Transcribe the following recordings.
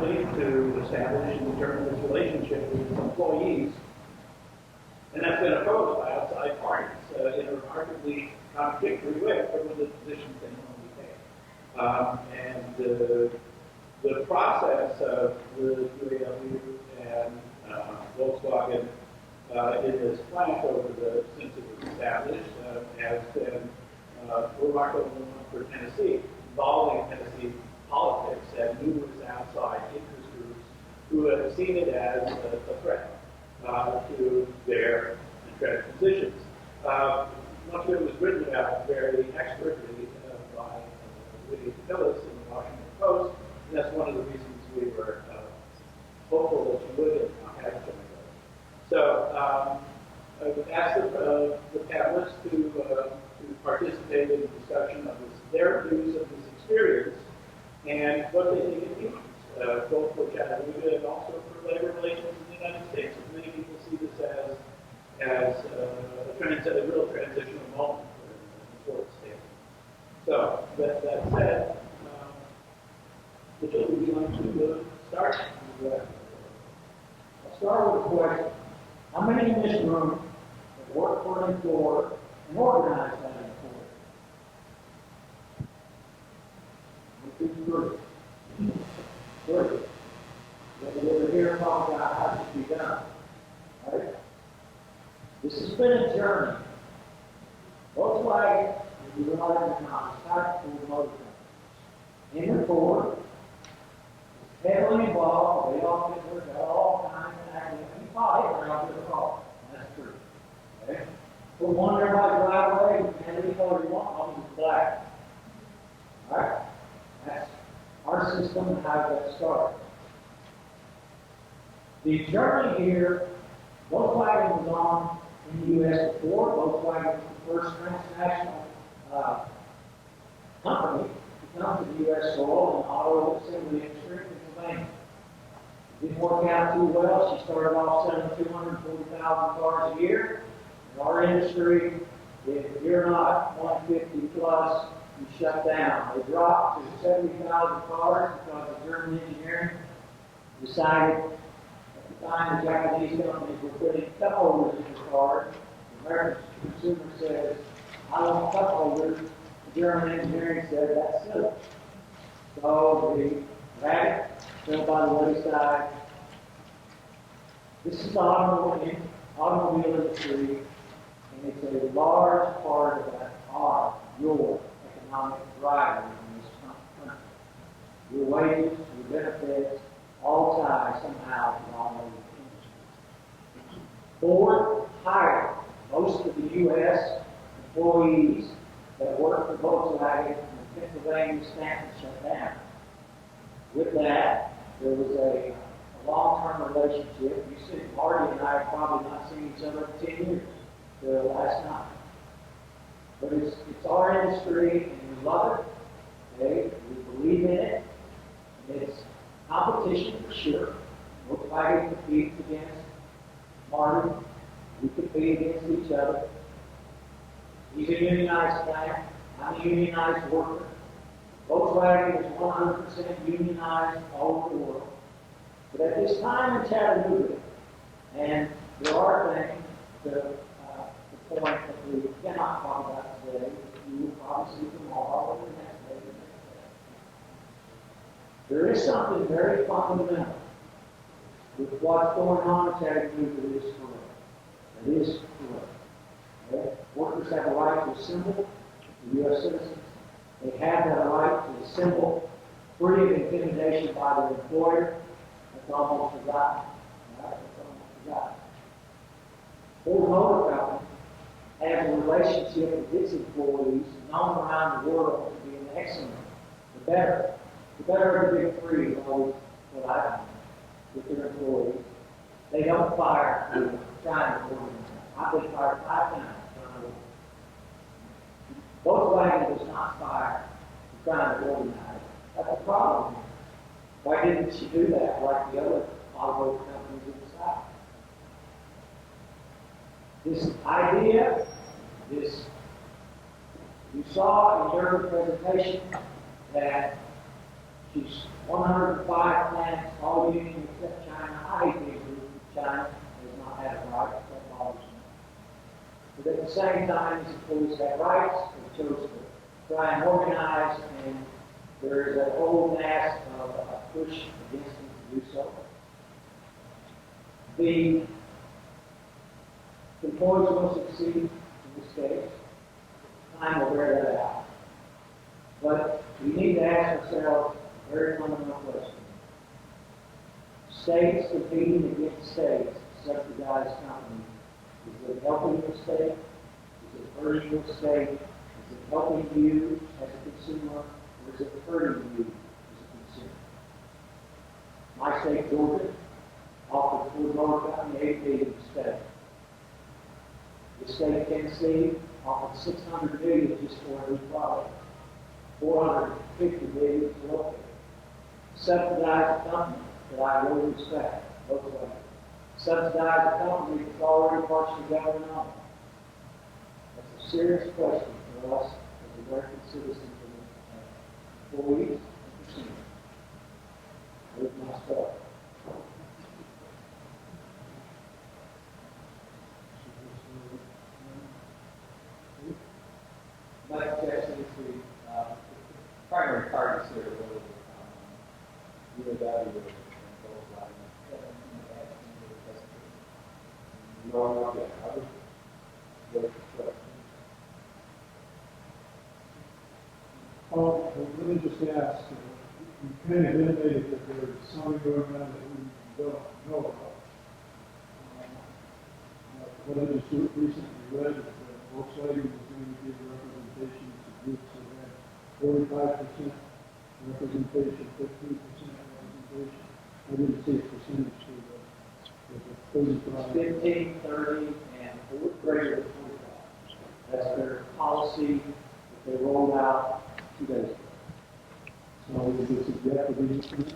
company to establish and determine its relationship with its employees. And that's been opposed by outside parties in a remarkably contradictory way from the positions they normally take. And the process of the UAW and Volkswagen in this plant since it was established has been remarkable for Tennessee, involving Tennessee politics and numerous outside interest groups who have seen it as a threat to their entrenched positions. Much of it was written about very expertly by Lydia DePillis in the Washington Post, and that's one of the reasons we were hopeful that you would have joined us. So I would ask the panelists to participate in the discussion of their views of this experience and what they think it means, both for Chattanooga and also for labor relations in the United States. And many people see this as a real transitional moment for the state. So, that said, Mitchell, would you like to start? I'll start with a question. How many in this room have worked for an employer and organized that employer? Three. We're here talking about how it should be done. Right? This has been a journey. Volkswagen is the largest non-cycle motor company. In the Ford, heavily involved. They all got all kinds of accidents. You probably around to the car. That's true. Okay? Put one in everybody's driveway, and any color you want, all is black. Alright? That's our system and how that started. The journey here, Volkswagen was on in the U.S. before. Volkswagen was the first transnational company to come to the U.S. soil in the auto assembly industry in Pennsylvania. It didn't work out too well. She started off selling 240,000 cars a year. In our industry, if you're not 150 plus, you shut down. They dropped to 70,000 cars because the German engineering decided at the time the Japanese companies were putting cup holders in the cars. The American consumer says, I want cup holders. The German engineering said, that's silly. So the rabbit fell by the wayside. This is the automobile industry, and it's a large part of that your economic drivers in this country. Your wages, your benefits, all tie somehow to the automotive industry. Ford hired most of the U.S. employees that worked for Volkswagen in Pennsylvania, Stanton shut down. With that, there was a long-term relationship. You see, Marty and I have probably not seen each other in 10 years till last night. But it's our industry, and we love it. Okay? We believe in it. And it's competition for sure. Volkswagen competes against Marty. We compete against each other. He's a unionized plant. I'm a unionized worker. Volkswagen is 100% unionized all over the world. But at this time in Chattanooga, and there are things the point that we cannot talk about today, you will probably see tomorrow or the next day. There is something very fundamental with what's going on in Chattanooga that is correct. It is correct. Okay? Workers have a right to assemble, the U.S. citizens. They have that right to assemble free of intimidation by their employer. That's almost forgotten. Right? That's almost forgotten. Ford Motor Company has a relationship with its employees known around the world to be an excellent, the better. The better of the big three is always what I know with their employees. They don't fire for trying to organize. I've been fired 5 times. Volkswagen does not fire for trying to organize. That's a problem. Why didn't she do that like the other automotive companies in the South? This idea, you saw in your presentation that she's 105 plants union except China. I hate being rude to China. Does not have rights. That bothers me. But at the same time, these employees have rights. They chose to try and organize, and there is a whole mass of a push against them to do so. The employees will succeed in this case. Time will bear that out. But we need to ask ourselves a very fundamental question. States competing against states, subsidized companies, is it helping your state? Is it hurting your state? Is it helping you as a consumer? Or is it hurting you as a consumer? My state, Georgia, offered Ford Motor Company $8 billion to stay. The state of Tennessee offered $600 million just for a new product, $450 million to locate. Subsidize a company that I really respect, Volkswagen. Subsidize a company that's already partially government owned. That's a serious question for us as American citizens and employees and consumers. Here's my story. Like Jackson, the primary targets here were UAW and Volkswagen. No, not yet. I would wait for questions. Oh, well, let me just ask, you kind of intimated that there's something going on that we don't know about. What I just recently read is that Volkswagen was going to give representation to groups that had 45% representation, 15% representation. I didn't see a percentage to the 35. 15, 30, and greater than 45. That's their policy that they rolled out 2 days ago. So is this a yet to be implemented?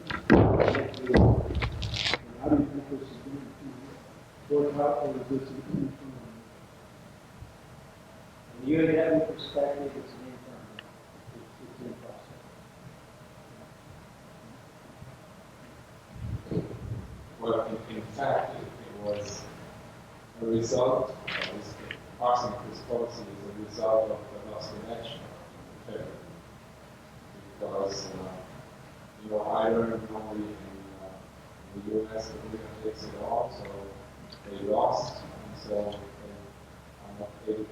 How do you think this is going to work out, or is this an internal? From the UAW perspective, it's an internal. It's in process. Well, in fact, it was a result, passing this policy is a result of the last election in February. Because, I learned only in the US that we can fix it all, so they lost, and so I'm not able to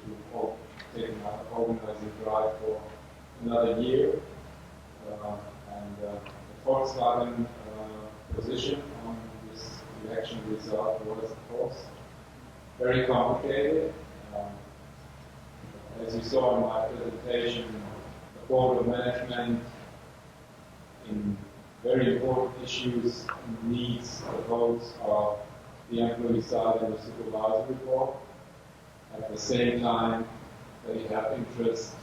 take another organizing drive for another year. And the Volkswagen position on this election result was, of course, very complicated. As you saw in my presentation, the board of management in very important issues needs the votes of the employee side and the supervisory board. At the same time, they have interest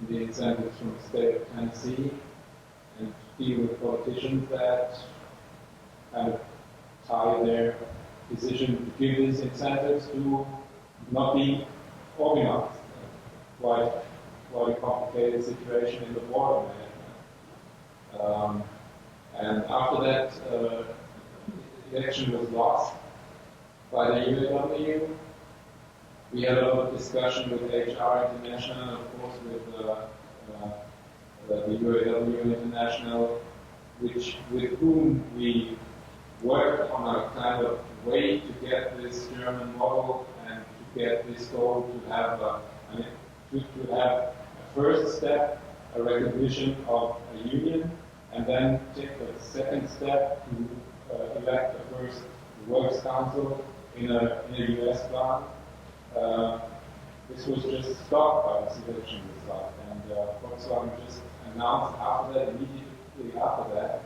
in the incentives from the state of Tennessee and deal with politicians that kind of tie their decision to give these incentives to not be organized. Quite a complicated situation in the board of management. And after that election was lost by the UAW, we had a lot of discussion with HR International, of course, with the UAW International, with whom we worked on a kind of way to get this German model and to get this goal to have to have a first step, a recognition of a union, and then take a second step to elect the first works council in a US plant. This was just stopped by this election result, and Volkswagen just announced after that, immediately after that,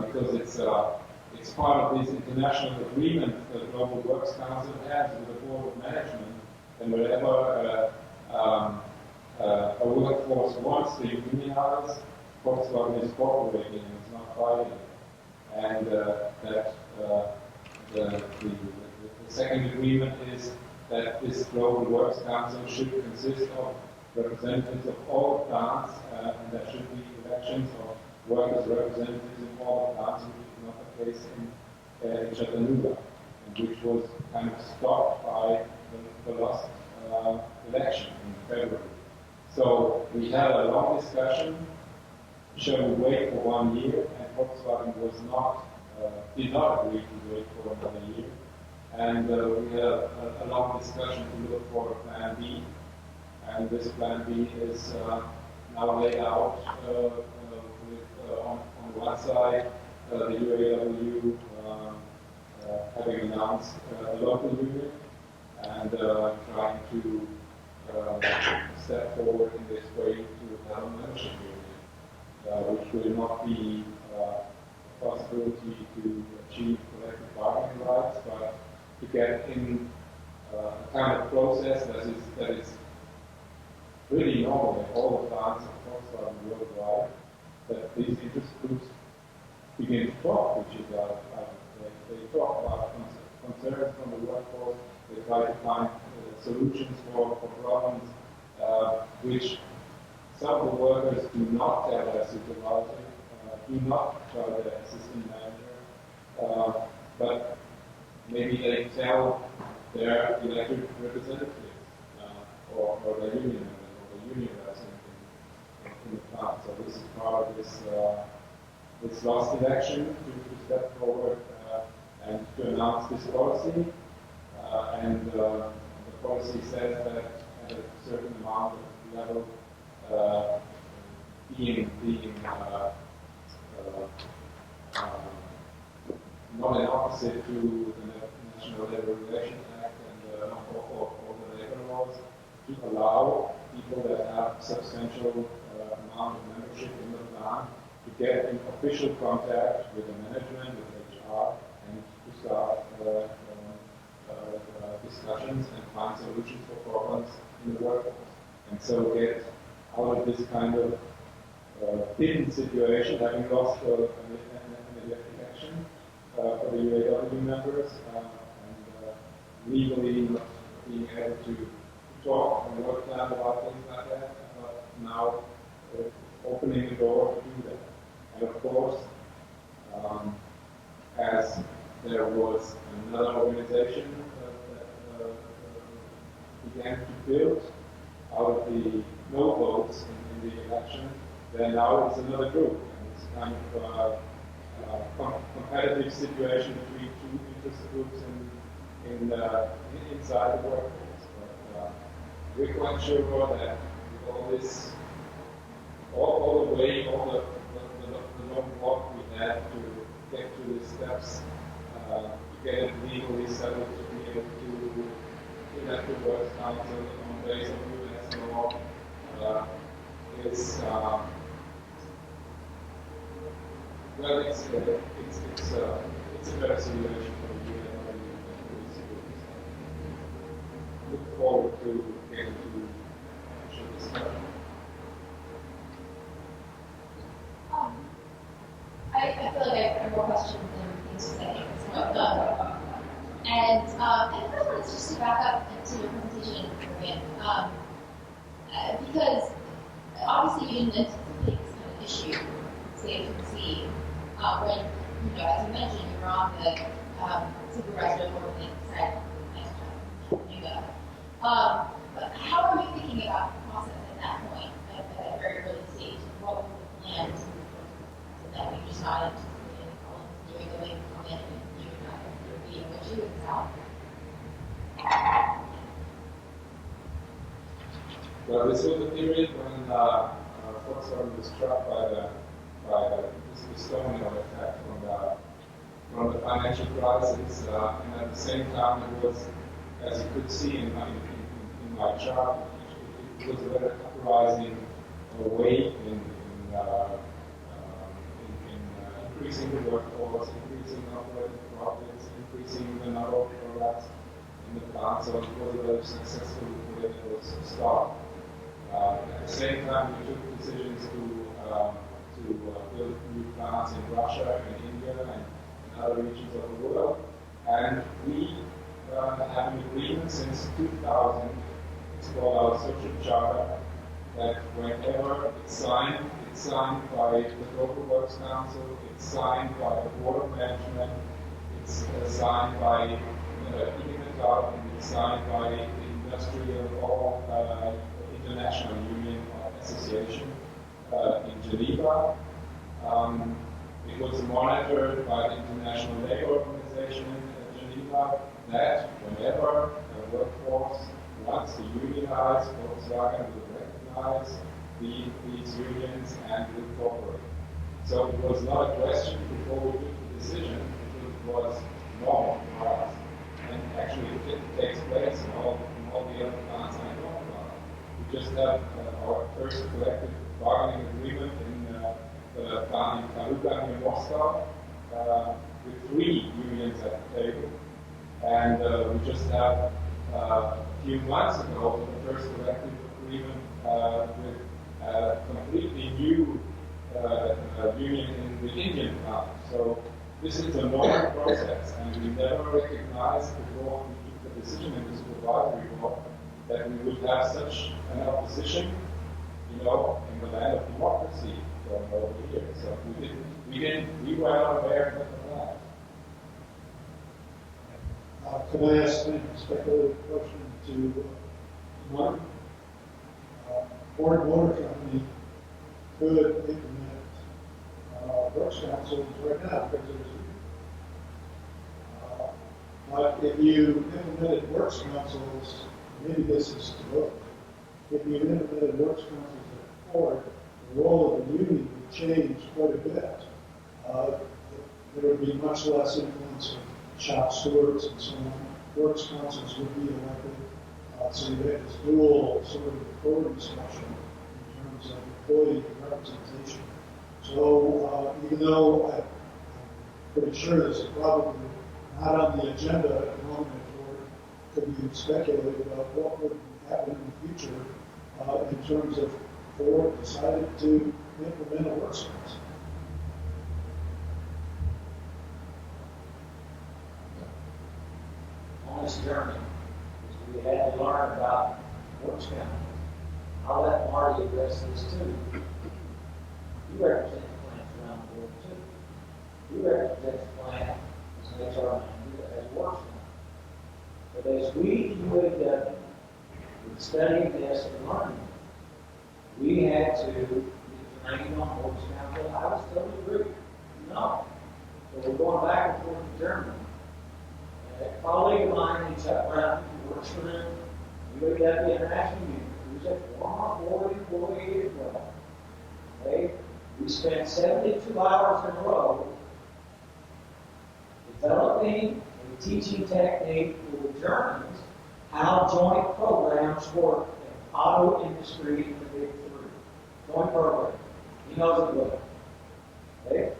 because it's part of this international agreement that the Global Works Council has with the Board of Management, and wherever a workforce wants to unionize, Volkswagen is cooperating, it's not fighting. And the second agreement is that this Global Works Council should consist of representatives of all plants, and there should be elections of workers' representatives in all plants, which is not place in Chattanooga, and which was kind of stopped by the last election in February. So we had a long discussion. Shall we wait for 1 year? And Volkswagen was not, did not agree to wait for another year. And we had a long discussion to look for a plan B. And this plan B is now laid out with, on one side, the UAW having announced a local union and trying to step forward in this way to have a membership union, which will not be a possibility to achieve collective bargaining rights, but to get in a kind of process that is really normal in all the plants of Volkswagen worldwide, that these interest groups begin to talk, which is they talk about concerns from the workforce, they try to find solutions for problems which some of the workers do not tell their supervisor, do not tell their assistant manager, but maybe they tell their elected representatives or their union members or the union reps in the plant. So this is part of this last election to step forward and to announce this policy. And the policy says that at a certain amount of level being not an opposite to the National Labor Relations Act and or the labor laws, to allow people that have substantial amount of membership in the plant to get in official contact with the management, with HR, and to start discussions and find solutions for problems in the workforce. And so get out of this kind of hidden situation, having lost an election for the UAW members, and legally not being able to talk and work out about things like that, but now opening the door to do that. And of course, as there was another organization that began to build out of the no votes in the election, then now it's another group. And it's kind of a competitive situation between two interest groups inside the workforce. But we're quite sure that with all this, all the way, all the long walk we had to get to the steps, to get it legally settled, to be able to elect the works council on the basis of US law, is well, it's a better situation for the UAW. Look forward to getting to actual discussion. I feel like I have more questions than things to say. And I first wanted just to back up to your presentation again, because obviously you didn't anticipate this kind of issue, say agency, when, as you mentioned, you were on the supervisor board that said Chattanooga. But how are you thinking about the process at that point, at that very early stage? What was the plan so that you just not anticipated doing the way you come in and you were not going to be in what you would sell? Well, this was the period when Volkswagen was struck by the stone attack from the financial crisis, and at the same time it was, as you could see in my chart, it was a very uprising way in increasing the workforce, increasing operating profits, increasing the number of products in the plant. So it was a very successful political start. At the same time, we took decisions to build new plants in Russia and India and in other regions of the world. And we have an agreement since 2000, it's called our social charter, that whenever it's signed, it's signed by the Local Works Council, it's signed by the Board of Management, it's signed by Ingemetal, and it's signed by the International Union Association in Geneva. It was monitored by the International Labour Organization in Geneva that whenever a workforce wants to unionize, Volkswagen will recognize these unions and will cooperate. So it was not a question before we took the decision, it was normal for us. And actually it takes place in all the other plants I know about. We just have our first collective bargaining agreement in the plant in Chattanooga near Moscow, with 3 unions at the table. And we just have a few months ago the first collective agreement with a completely new union in the Indian plant. So this is a normal process, and we never recognized before we took the decision in the supervisory board that we would have such an opposition, in the land of democracy going over here. So we were not aware of that. Could I ask a speculative question to Mark? Ford Motor Company could implement works councils right now because there's but if you implemented works councils, maybe this is to vote. If you implemented works councils at Ford, the role of the union would change quite a bit. There would be much less influence of shop stewards and so on. Works councils would be elected, so you have this dual sort of authority structure in terms of employee representation. So even though I'm pretty sure this is probably not on the agenda at the moment, or could be speculated about what would happen in the future in terms of Ford decided to implement a works council. On this journey, we had to learn about works councils. I'll let Marty address this too. You represent the plants around the world too. You represent the plant as an HR manager, as a works council. But as we, the UAW, were studying this and learning, we had to be trained on works council. I was totally agree. No. So we're going back and forth to Germany. And a colleague of mine in Chattanooga who works for them, UAW International Union, who's a former board employee as well. Okay? We spent 72 hours in a row developing a teaching technique for the Germans how joint programs work in the auto industry in the Big Three. Joint program. He knows it well. Okay?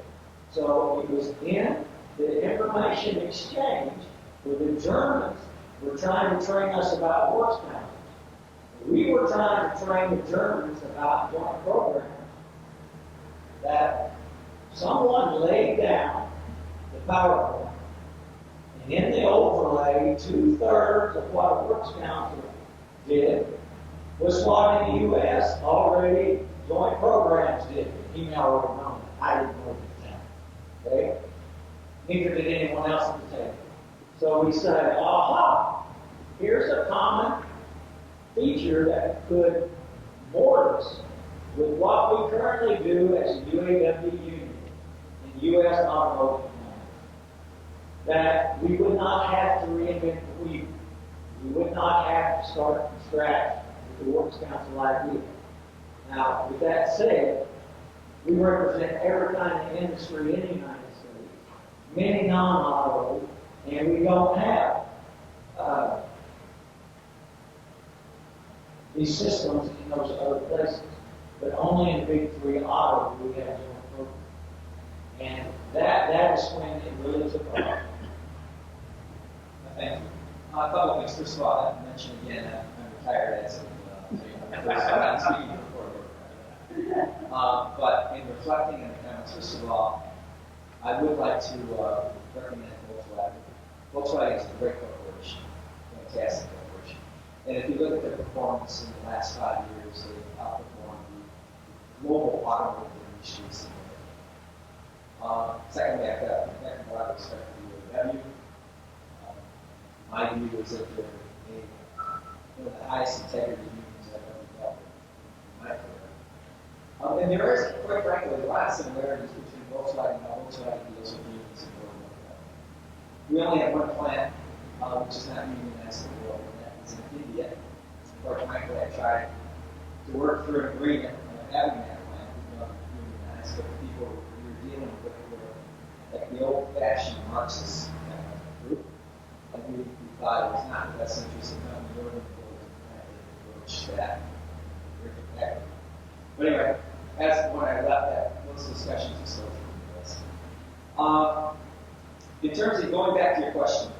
So it was in the information exchange where the Germans were trying to train us about works councils. We were trying to train the Germans about joint programs. That someone laid down the PowerPoint, and in the overlay, 2/3 of what a works council did was what in the U.S. already joint programs did. Email already known it. I didn't know that. Okay? Neither did anyone else at the table. So we said, aha, here's a common feature that could board us with what we currently do as a UAW union in U.S. automotive manufacturing. That we would not have to reinvent the wheel. We would not have to start from scratch with the Works Council idea. Now, with that said, we represent every kind of industry in the United States, many non-auto, and we don't have these systems in those other places. But only in the Big Three auto do we have joint programs. And that is when it really took off. Thank you. A couple of things. First of all, I have to mention again that I'm retired as of first speaking before. But in reflecting on the comments, first of all, I would like to recommend Volkswagen. Volkswagen is a great corporation, fantastic corporation. And if you look at their performance in the last 5 years, they've outperformed the global automotive industry. Secondly, I've got a lot of respect for UAW. My view is that they're one of the highest integrity unions I've ever dealt with in my career. And there is, quite frankly, a lot of similarities between Volkswagen and how Volkswagen deals with unions in the world. We only have one plant, which is not unionized in the world, and that is in India. Quite frankly, I tried to work through an agreement on having that plant, unionized, but the people we were dealing with were like the old-fashioned Marxist group. And we thought it was not in the best interest of the company or the approach that we're protected. But anyway, as when I left that, those discussions are still taking place. In terms of going back to your question,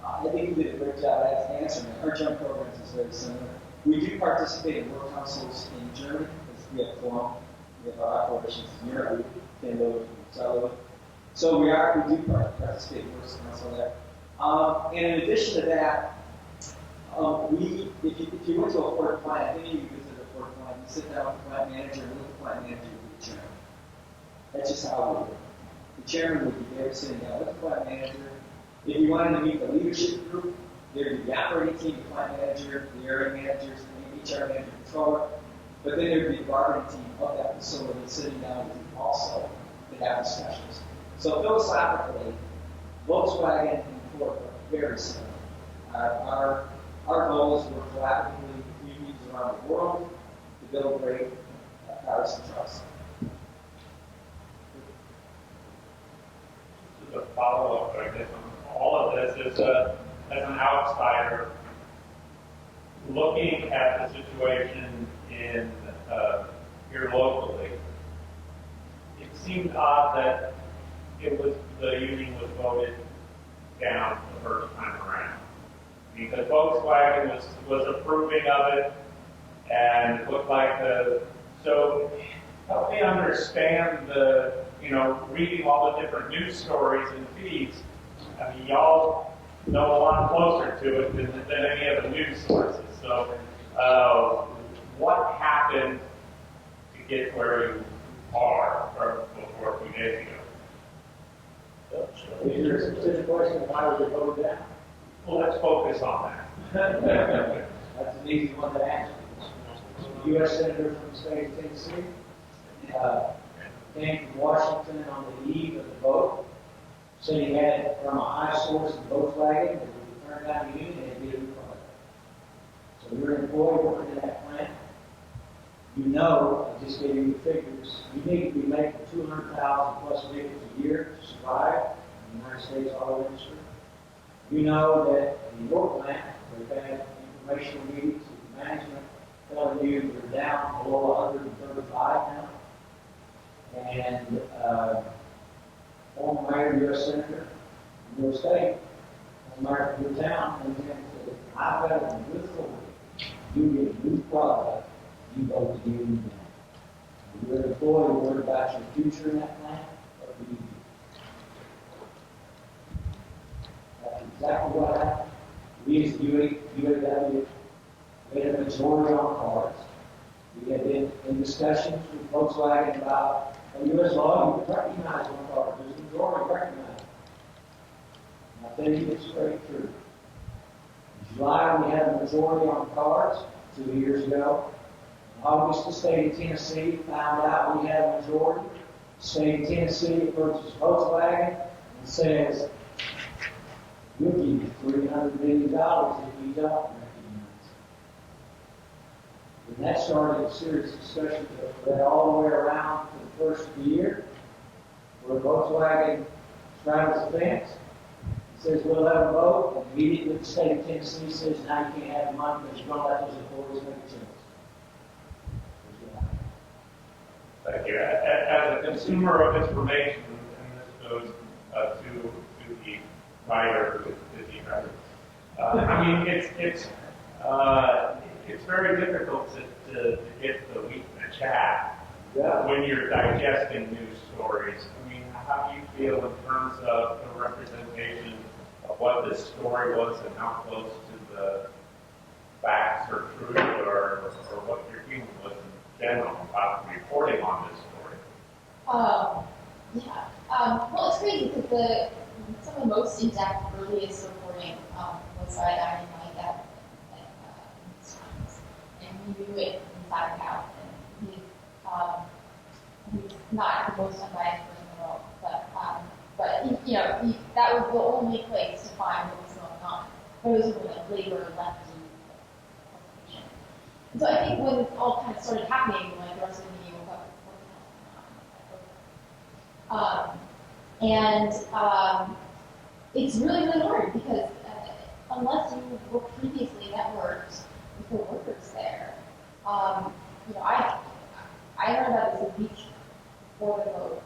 I think you did a great job at answering it. Our jump programs is very similar. We do participate in work councils in Germany, because we have Cologne, we have our operations in Europe, Finland, Tullahoma. So we do participate in work council there. And in addition to that, if you went to a Ford plant, any of you visited a Ford plant, you sit down with the plant manager, and the plant manager would be the chairman. That's just how we do it. The chairman would be there sitting down with the plant manager. If you wanted to meet the leadership group, there'd be the operating team, the plant manager, the area managers, the HR manager, controller. But then there'd be the bargaining team of that facility sitting down with you also to have discussions. So philosophically, Volkswagen and Ford are very similar. Our goal is to work collaboratively with unions around the world to build great cars and trucks. Just a follow-up, I guess, on all of this is as an outsider looking at the situation in here locally. It seemed odd that the union was voted down the first time around, because Volkswagen was approving of it, and it looked like so help me understand reading all the different news stories and feeds. I mean, y'all know a lot closer to it than any of the news sources. So what happened to get where you are before a few days ago? Is there a specific question why was it voted down? Well, let's focus on that. That's an easy one to answer. The U.S. Senator from the state of Tennessee came from Washington on the eve of the vote, said he had it from a high source in Volkswagen that would turn down the union and it'd be a new product. So you're an employee working in that plant. You know, I just gave you the figures, you need to be making 200,000 plus vehicles a year to survive in the United States auto industry. You know that in your plant, we've had informational meetings with management telling you you're down below 135 now. And former mayor, U.S. Senator in your state, mayor of your town, and said, I've got a good story. You get a new product, you go to the union now. You're an employee, worried about your future in that plant, what do you do? That's exactly what happened. We as UAW, we had a majority on cars. We had been in discussions with Volkswagen about a U.S. law, you can recognize one car, there's a majority recognize it. And I tell you, it's straight true. In July, we had a majority on cars 2 years ago. In August, the state of Tennessee found out we had a majority. The state of Tennessee approaches Volkswagen and says, we'll give you $300 million if you don't recognize it. And that started a serious discussion that led all the way around to the first of the year, where Volkswagen straddles the fence, says we'll have a vote, and immediately the state of Tennessee says now you can't have the money because you're going to let those employees make a choice. Thank you. As a consumer of information, and this goes to the writer, to the writer, I mean, it's very difficult to get the wheat and the chaff when you're digesting news stories. I mean, how do you feel in terms of the representation of what this story was and how close to the facts or truth or what you're dealing with general about reporting on this story. Yeah. Well, it's crazy because some of the most in-depth, earliest reporting was by a guy named Mike at News Times, and he knew it inside and out. And he's not the most unbiased person in the world, but that was the only place to find what was going on. But it was really like labor lefty publication. And so I think when it all kind of started happening, like the rest of the media woke up, it's really, really hard because unless you were previously networked with the workers there, I learned about this a week before the vote.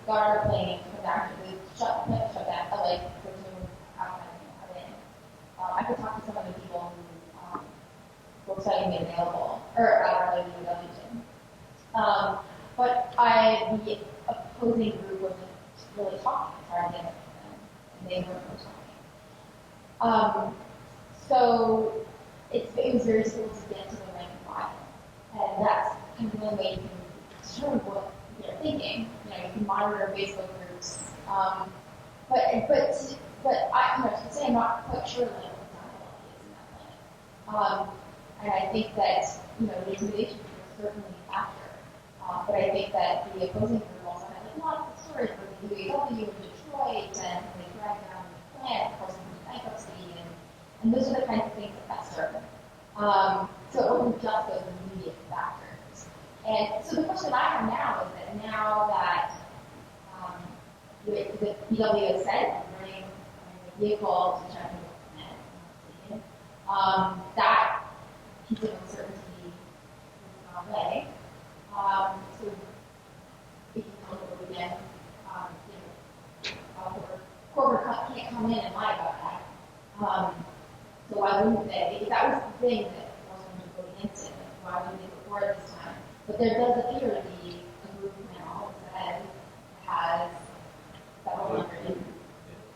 Got on our plane, come back to the shut down, like there's no outside in. I could talk to some of the people who Volkswagen made available, or rather the UAW did. But the opposing group wasn't really talking, sorry, and they weren't really talking. So it was very difficult to get to the rank and file, and that's kind of the only way you can determine what they're thinking. You can monitor Facebook groups, but to say I'm not quite sure what the dialogue is in that plan. And I think that the intimidation was certainly a factor. But I think that the opposing group also had lots of stories for the UAW in Detroit, and they dragged down the plant, of course, into bankruptcy, and those are the kinds of things that fester. So it wasn't just those immediate factors. And so the question I have now is that now that the UAW has said I'm running a vehicle to Chattanooga, that piece of uncertainty is gone away. So we can come over again. Corporate can't come in and lie about that. So why wouldn't they? If that was the thing that wasn't to go against it, why wouldn't they report it this time? But there does appear to be a group now that has several hundred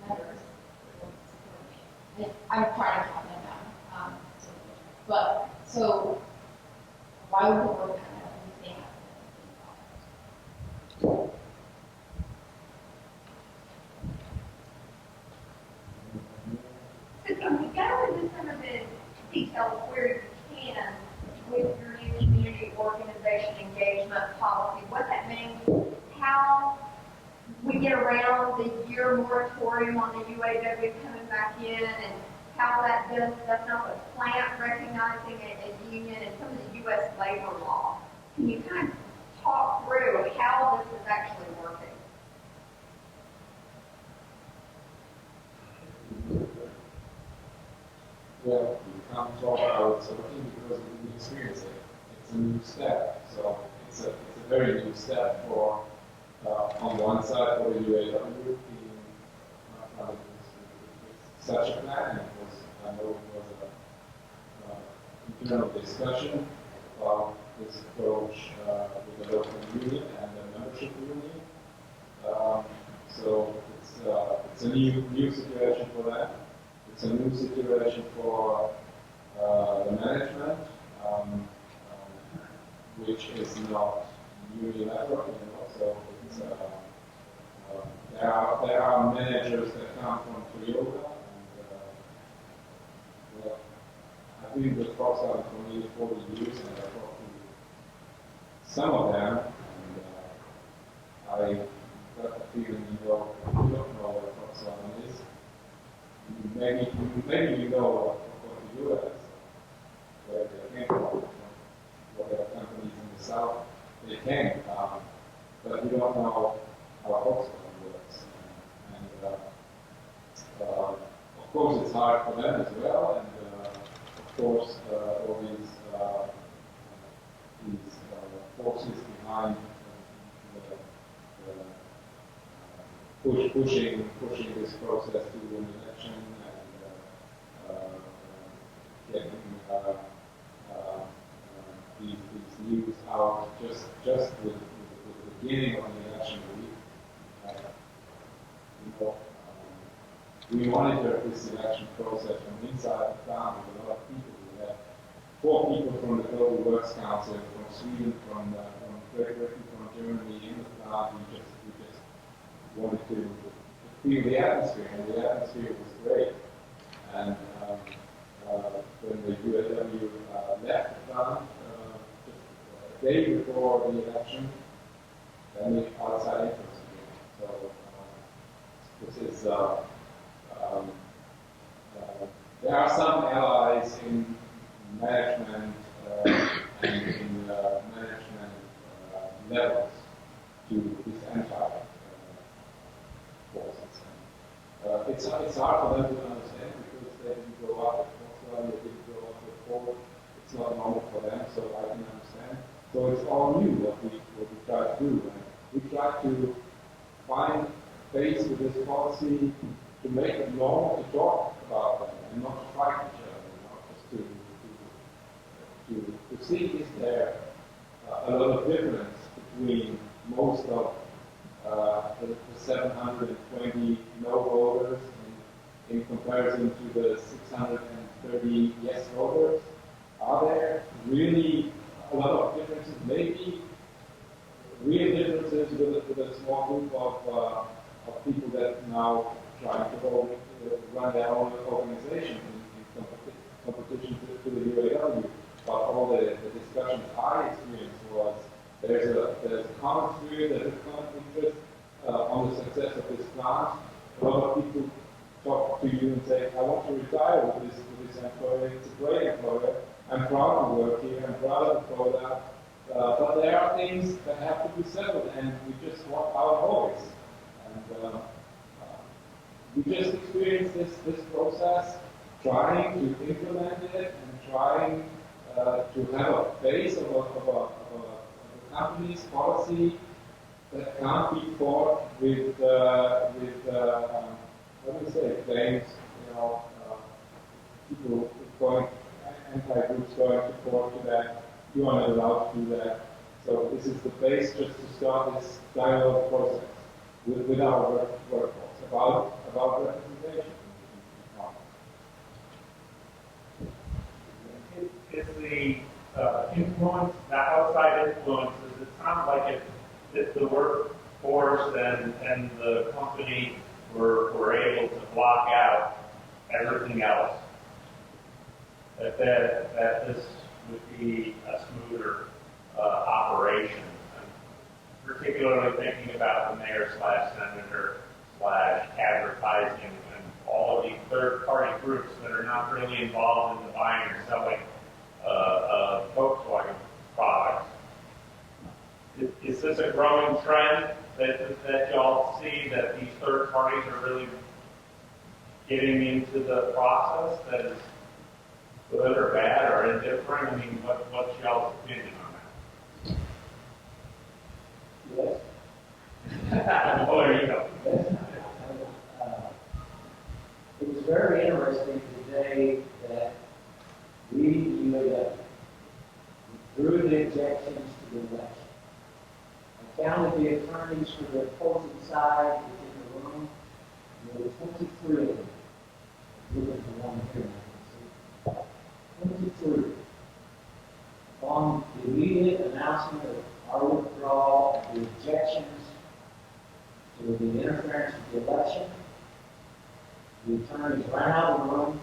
members. I'm trying to talk them down. But so why would the world kind of understand? So can we go into some of the details where you can with your new community organization engagement policy, what that means, how we get around the year moratorium on the UAW coming back in, and how that does stuff not with plant recognizing a union and some of the U.S. labor law. Can you kind of talk through how this is actually working? Well, you can't talk about something because we didn't experience it. It's a new step. So it's a very new step for, on one side, for the UAW being such a plan. I know it was an internal discussion about this approach with the local union and the membership union. So it's a new situation for them. It's a new situation for the management, which is not unilateral. So it's, there are managers that come from Toyota. I've been with Volkswagen for nearly 40 years, and I've talked to some of them, and I got the feeling you don't know what Volkswagen is. Maybe you know what the U.S., where they came from, what their companies in the South, they came, but you don't know how Volkswagen works. And of course, it's hard for them as well, and of course, all these forces behind pushing this process to an election and getting these news out just with the beginning of the election week. We monitor this election process from inside the town with a lot of people who have 4 people from the Global Works Council, from Sweden, from Great Britain, from Germany, in the plant. We just wanted to feel the atmosphere, and the atmosphere was great. And when the UAW left the plant, just a day before the election, then the outside influence came. So this is, there are some allies in management and in management levels to this anti-forces. It's hard for them to understand because they didn't grow up at Volkswagen, they didn't grow up at Ford. It's not normal for them, so I can understand. So it's all new what we try to do. And we try to find a base with this policy to make it normal to talk about them and not to fight each other, just to see is there a lot of difference between most of the 720 no voters in comparison to the 630 yes voters. Are there really a lot of differences? Maybe real differences with a small group of people that now try to run their own organization in competition to the UAW. But all the discussions I experienced was there's a common spirit, there's a common interest on the success of this plant. A lot of people talk to you and say, I want to retire with this employer. It's a great employer. I'm proud to work here. I'm proud of the product. But there are things that have to be settled, and we just want our voice. And we just experienced this process, trying to implement it and trying to have a base of a company's policy that can't be fought with what do you say, claims, people going, anti-groups going to court to that. You are not allowed to do that. So this is the base just to start this dialogue process with our workforce about representation. Is the influence, the outside influences, it sounds like if the workforce and the company were able to block out everything else, that this would be a smoother operation. I'm particularly thinking about the mayor/senator/ advertising and all of these third-party groups that are not really involved in the buying or selling of Volkswagen products. Is this a growing trend that y'all see, that these third parties are really getting into the process that is good or bad or indifferent? I mean, what's y'all's opinion on Yes. that? Oh, there you go. It was very interesting today that we, the UAW, withdrew the objections to the election. I counted the attorneys for the opposing side within the room. There were 23 of them. Looking for one here. 23. On the immediate announcement of our withdrawal of the objections to the interference with the election, the attorneys ran out of the room.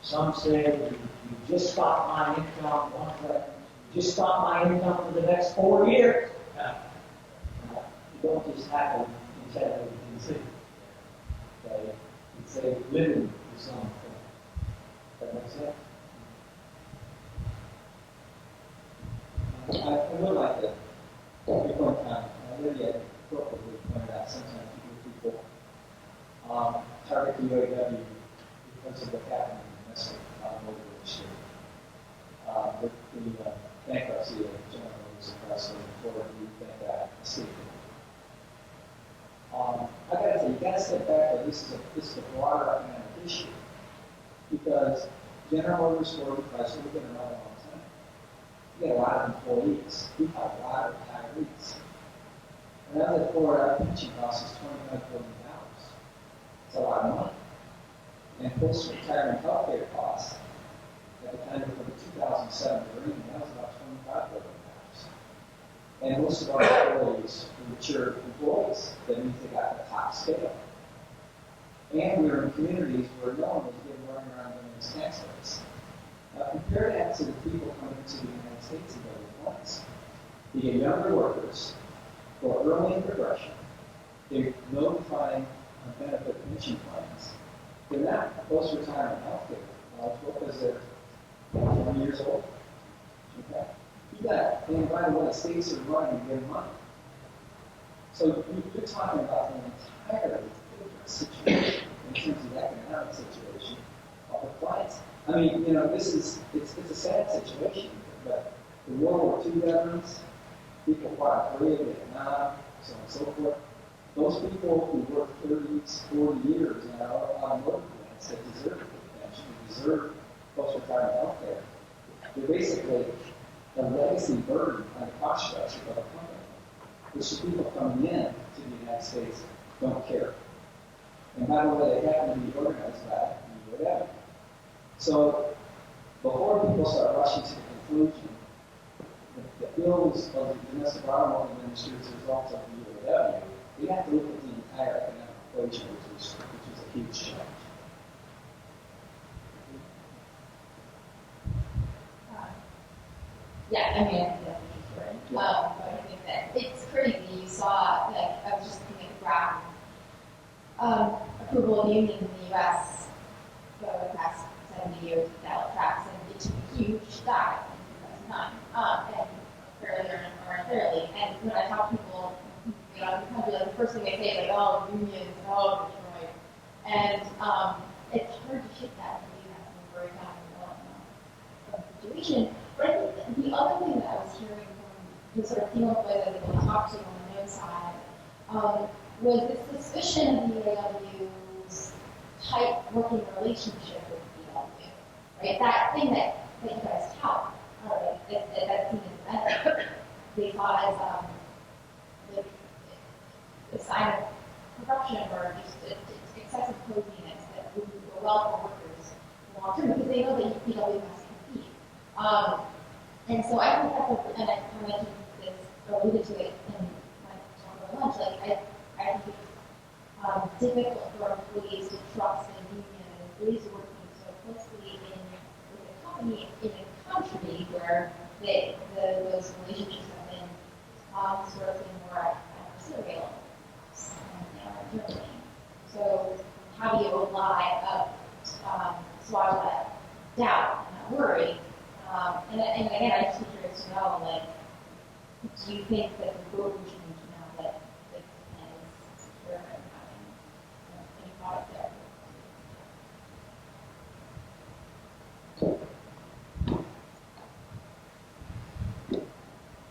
Some said, you just stopped my income, one threatened, you just stopped my income for the next 4 years. It don't just happen in Chattanooga, Tennessee. Okay? It's a living for some things. That makes sense? I would like to, at one time, Lydia appropriately pointed out sometimes people target the UAW because of what happened in the domestic automotive industry. The bankruptcy of General Motors and Chrysler before you think that escaped. I gotta say, you gotta step back that this is a broader economic issue because General Motors, Ford, and Chrysler have been around a long time. We got a lot of employees. We have a lot of retirees. And now that Ford, our pension cost is $25 billion. It's a lot of money. And post-retirement health care costs at the time of the 2007 And most of our employees are mature employees. That means they got the top scale. And we're in communities where no one is getting running around doing these tax rates. Now compare that to the people coming into the United States and other points. The younger workers who are early in progression, they're notifying benefit pension plans. They're not post-retirement health care eligible because they're 20 years old. Okay? You got, and by the way, states are running to get money. So you're talking about an entirely different situation in terms of the economic situation of the clients. I mean, this is, it's a sad situation, but the World War II veterans, people fought in Korea, Vietnam, so on and so forth, those people who worked 30, 40 years in our automotive plants that deserve the pension, deserve post-retirement health care, they're basically a legacy burden on the cost structure of a company, which the people coming in to the United States don't care. And by the way, they happen to be organized by the UAW. So before people start rushing to the conclusion that the ills of the domestic automotive industry as a result of the UAW, we have to look at the entire economic equation, which is a huge challenge. Yeah, I mean, I think that's interesting. But I think that it's crazy. You saw, like, I was just looking at the graph. Approval of unions in the U.S. over the past 70 years with Dallas tracks, and it took a huge dive in 2009, and fairly or unfairly. And when I talk to people, in the country, like, the first thing they say is like, oh, unions, oh, Detroit. And it's hard to shift that when you have some very common situation. But I think the other thing that I was hearing from the sort of female employees that I talked to on the no side was this suspicion of the UAW's tight working relationship with the UAW, right? That thing that you guys tout, that seemed as a benefit, they thought as a sign of corruption or just excessive coziness that would go well for workers long term because they know that UAW has to compete. And so I think that's and I mentioned this, alluded to it in my talk about lunch, like I think it's difficult for employees to trust a union and employees working so closely with a company in a country where those relationships have been sort of more adversarial and Germany. So how do you rely swallow that doubt and that worry? And again, I'm just curious to know, like, do you think that the road will change now that the plan is secure and having any product there?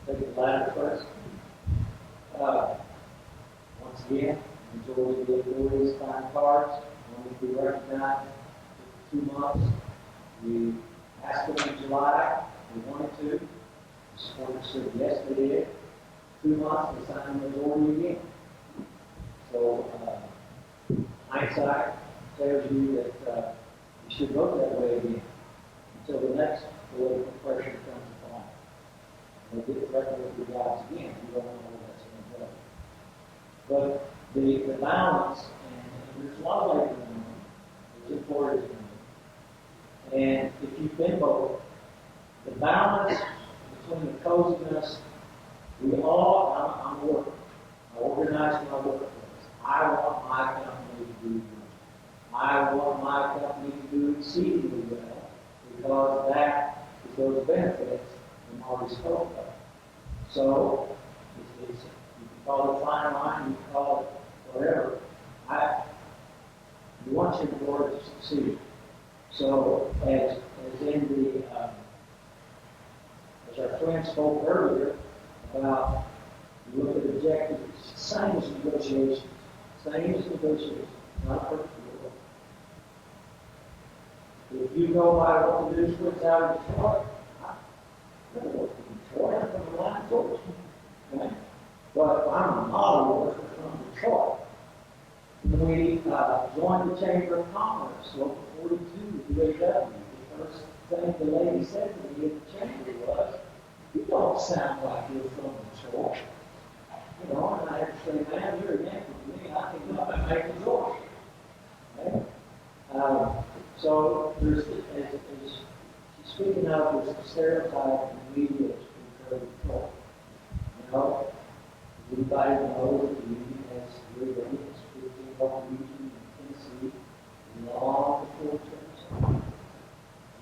Take the latter first. Once again, the majority of the employees find cards. When we recognize 2 months, we asked them in July, we wanted to. The supporters said yes, they did. 2 months, we signed the majority again. So, hindsight tells you that you should vote that way again until the next political pressure comes upon you. They get record with your jobs again. You don't know where that's going to go. But the balance, and there's a lot of labor in the there's employers in and if you've been both, the balance between the coziness, I'm a worker. I organize my workplace. I want my company to do well. I want my company to do exceedingly well because that is those benefits in Marty spoke of. So, you can call it fine line, you can call it whatever. You want your board to succeed. So, as in the, as our friend spoke earlier about, you look at objectives, same as negotiations, not a perfect world. If you go by what the news puts out in Detroit, I don't work in Detroit, I'm from the line source. Okay? But I'm a model worker from Detroit. We joined the Chamber of Commerce, Local 42, UAW. The first thing the lady said to me in the chamber was, You don't sound like you're from Detroit. You know, and I have to say, man, you're an example to me. I can come and make the door. Okay? So there's, as speaking of, there's a stereotype in the media that's been very controlled. You know, everybody knows that the union has three ranks, 15 local region in Tennessee, and long before terms.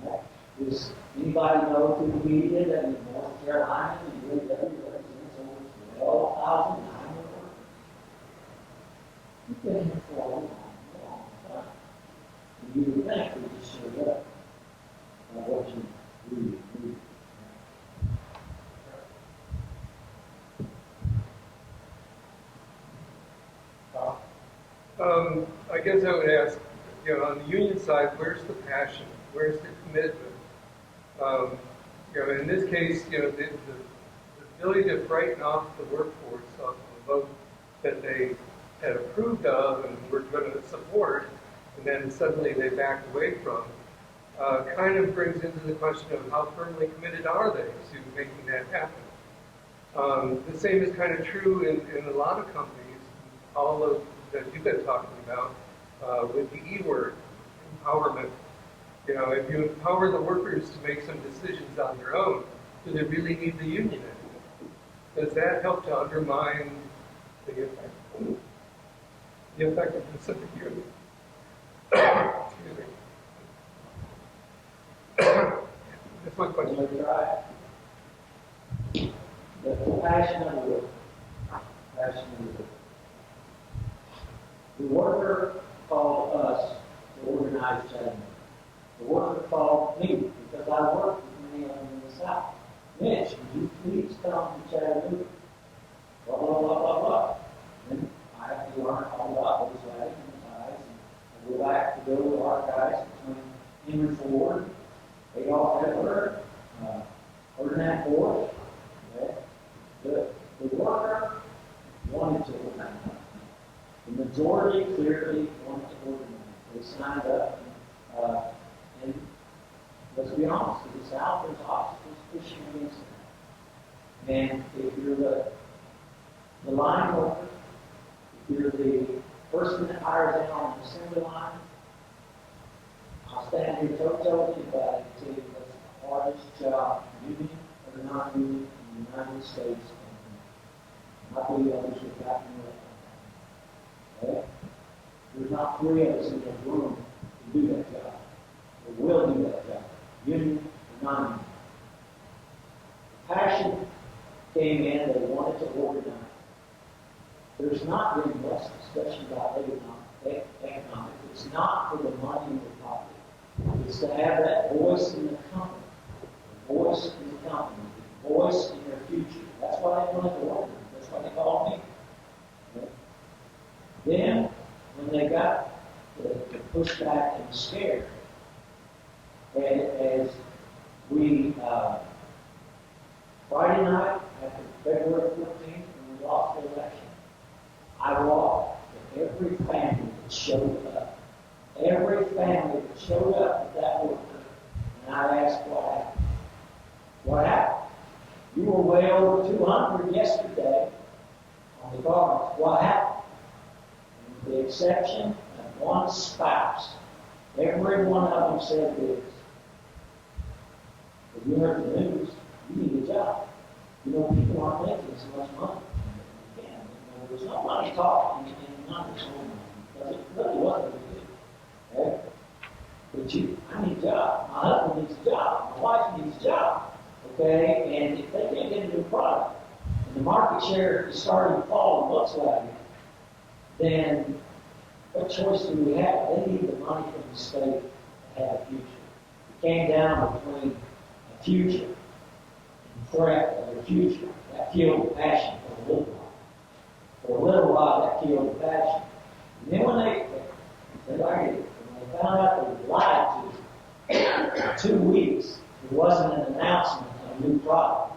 Right? Does anybody know through the media that in North Carolina, the UAW represents over 12,000 migrant workers? You've been here for a long time. And you would think we just showed up by what you really need. I guess I would ask, you know, on the union side, where's the passion? Where's the commitment? You know, in this case, you know, the ability to frighten off the workforce off of a vote that they had approved of and were going to support, and then suddenly they backed away from, kind of brings into the question of how firmly committed are they to making that happen. The same is kind of true in a lot of companies, all of that you've been talking about, with the E word, empowerment. You know, if you empower the workers to make some decisions on their own, do they really need the union anymore? Does that help to undermine the effectiveness of the union? Excuse me. That's my question. The passion of the work. Passion of the work. The worker called us to organize Chattanooga. The worker called me because I work with many of them in the South. Mitch, would you please come to Chattanooga? Blah, blah, blah, blah, blah. Then I have to learn all about Volkswagen and ties and go back to go to our guys between Henry Ford, Adolf Hitler, Ferdinand Porsche. Okay? The worker wanted to organize. The majority clearly wanted to organize. They signed up, and let's be honest, in the South, there's obstacles pushing against that. And if you're the line worker, if you're the person that hires in on the assembly line, I'll stand here toe-to-toe with anybody and tell you that's the hardest job, union or non-union, in the United States. And I believe others would back me up. Okay? There's not three of us in this room to do that job, or will do that job, union or non-union. Passion came in, they wanted to organize. There's not been much discussion about economics. It's not for the money in the pocket. It's to have that voice in the company, the voice in the company, the voice in their future. That's why they wanted to organize. That's why they called me. Okay? Then, when they got the pushback and scared, and as we, Friday night, after February 14th, when we lost the election, I walked to every family that showed up. Every family that showed up at that worker, and I asked what happened. What happened? You were way over 200 yesterday on the guards. What happened? And with the exception of one spouse, every one of them said this. If you heard the news, you need a job. You know, people aren't making so much money. Again, you know, there's no money talk in numbers, because it really wasn't good. Okay? But I need a job. My husband needs a job. My wife needs a job. Okay? And if they can't get a new product, and the market share is starting to fall in Volkswagen, then what choice do we have? They need the money from the state to have a future. It came down between a future and threat of a future. That killed the passion for a little while. For a little while, that killed the passion. And then when they found out they were lied to, for 2 weeks, there wasn't an announcement of a new product.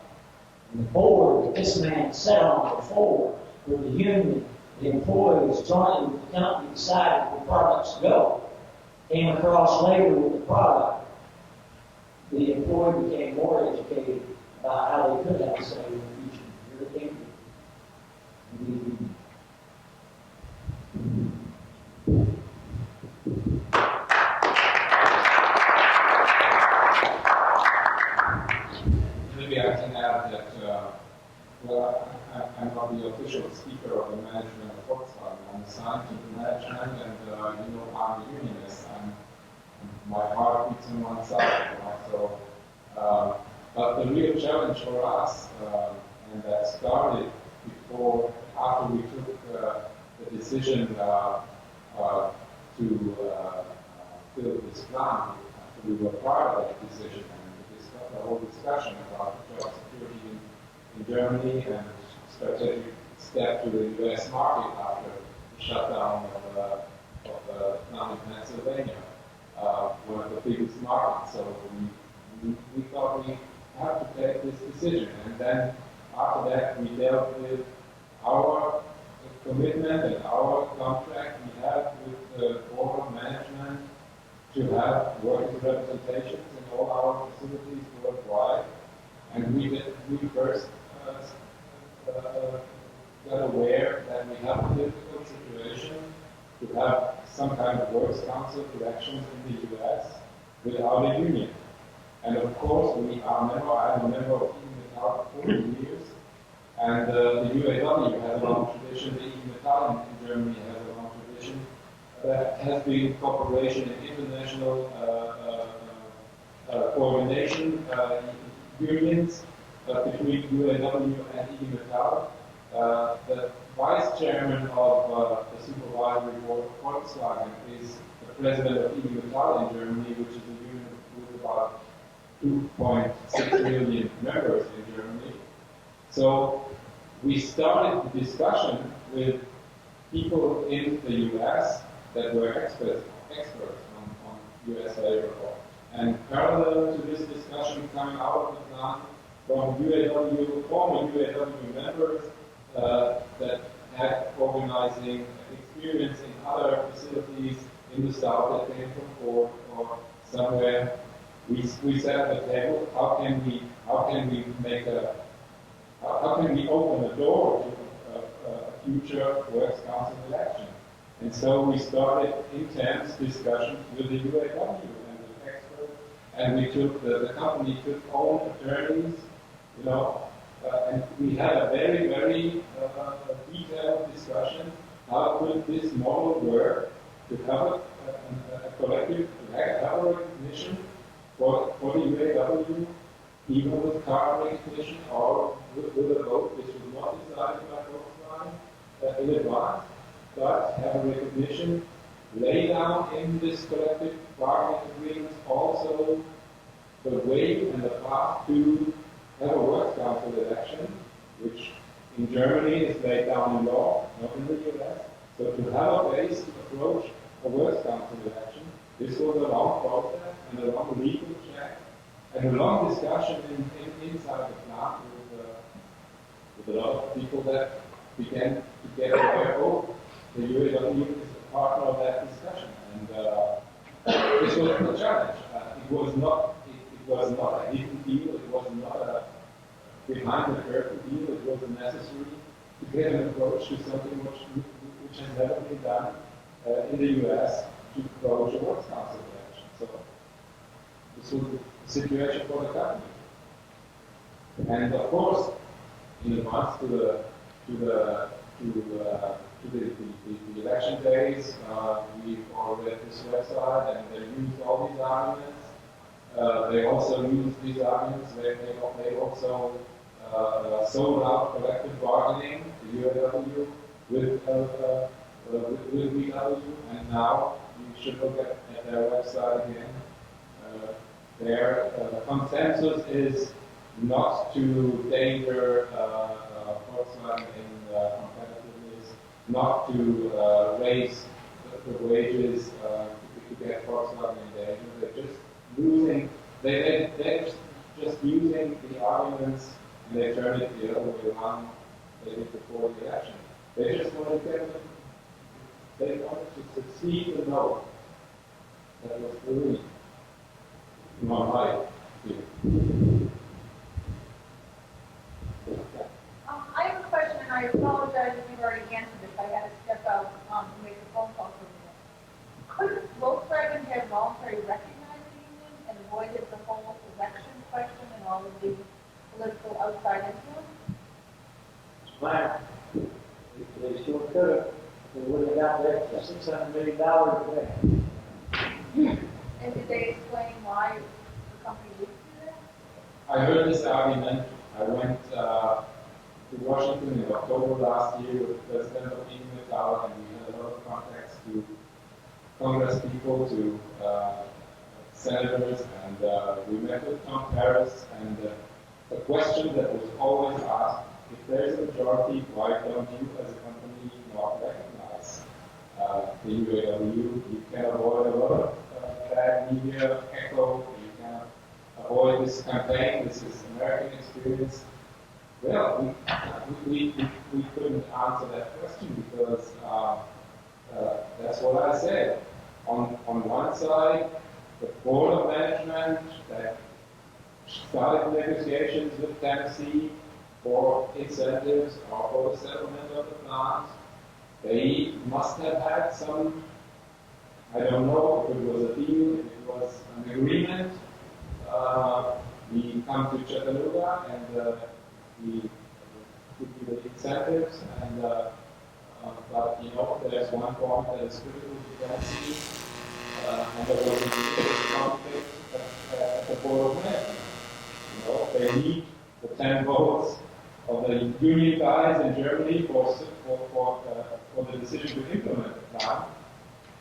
And the board that this man sat on before, where the union, the employees jointly with the company decided where products go, came across later with the product. The employee became more educated about how they could have a say in the future. Here they came. We Maybe I can add that, well, I'm not the official speaker of the management of Volkswagen. I'm assigned to the management, and you know, I'm a unionist. My heart beats on one side, right? So, but the real challenge for us, and that started after we took the decision to build this plant, after we were part of that decision, and the whole discussion about job security in Germany and strategic step to the U.S. market after the shutdown of the plant in Pennsylvania, one of the biggest markets. So we thought we have to take this decision, and then after that we dealt with our commitment and our contract we have with the board of management to have workers' representations in all our facilities worldwide. And we first got aware that we have a difficult situation to have some kind of works council elections in the U.S. without a union. And of course, I'm a member of Metall for 40 years, and the UAW has a long tradition, the Metall in Germany has a long tradition, that has been cooperation in international coordination unions between UAW and Metall. The vice chairman of the supervisory board of Volkswagen is the president of Metall in Germany, which is a union with about 2.6 million members in Germany. So we started the discussion with people in the U.S. that were experts on U.S. labor law. And parallel to this discussion coming out of the plant from UAW, former UAW members that had organizing experience in other facilities in the South that came from Ford or somewhere, we sat at the table. How can we open the door to a future works council election? And so we started intense discussions with the UAW and the experts, and we took the company took own attorneys, and we had a very, very detailed discussion. How could this model work to have a collective, to have a recognition for the UAW, even with carbon recognition or with a vote? This was not decided by Volkswagen in advance, but have a recognition, lay down in this collective bargaining agreement also the way and the path to have a works council election, which in Germany is laid down in law, not in the US. So to have a base to approach a works council election, this was a long process and a long legal check and a long discussion inside the plant with a lot of people that began to get aware, the UAW is a partner of that discussion. And this was a challenge. It was not a hidden deal. It was not a behind the curtain deal. It was necessary to get an approach to something which has never been done in the US to approach a works council election. So this was the situation for the company. And of course, in advance to the election days, we all read this website, and they used all these arguments. They also used these arguments. They also sold out collective bargaining, the UAW, with VW, and now you should look at their website again. Their consensus is not to danger Volkswagen in competitiveness, not to raise the wages to get Volkswagen in danger. They're just using the arguments, and they turn it the other way around maybe before the election. They just want to get them. They wanted to succeed the no. That was the reason. In my view. voluntary recognized the union and avoided the whole election question and all of the political outside influence? Wow. They sure could have. They would have got that $600 million today. And did they explain why the company would do that? I heard this argument. I went to Washington in October last year with the president of India, and we had a lot of contacts to Congress people, to senators, and we met with Tom Paris, and the question that was always asked, if there's a majority, why don't you as a company not recognize the UAW? You can avoid a lot of bad media echo, you can avoid this campaign, this is American experience. Well, we couldn't answer that question because that's what I said. On one side, the board of management that started negotiations with Tennessee for incentives or for the settlement of the plant, they must have had some, I don't know if it was a deal, if it was an agreement. We come to Chattanooga and we give you the incentives, and but you know, there's one point that is critical to Tennessee, and there was a conflict at the board of management. You know, they need the 10 votes of the union guys in Germany for the decision to implement the plan.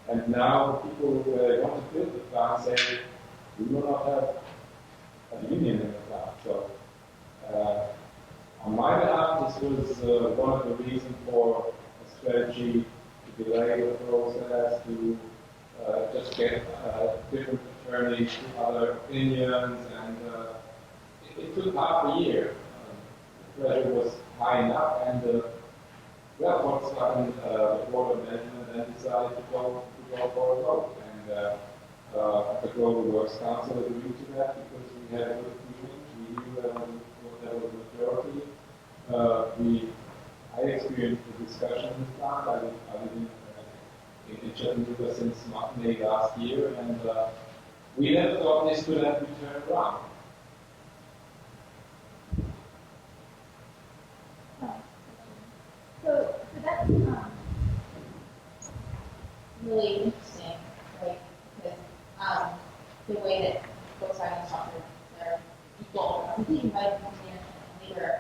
And now the people who want to build the plan say, we will not have a union in the plan. So, on my behalf, this was one of the reasons for a strategy to delay the process, to just get different attorneys to other opinions, and it took half a year. The pressure was high enough, and Volkswagen, the board of management, then decided to go for a vote. And the Global Works Council agreed to that because we had a good feeling. We knew that there was a majority. I experienced the discussion in the plant. I've been in Chattanooga since May last year, and we never thought this could have been turned around. So that's really interesting, right? Because the way that Volkswagen structured their equal competing by the company and labor.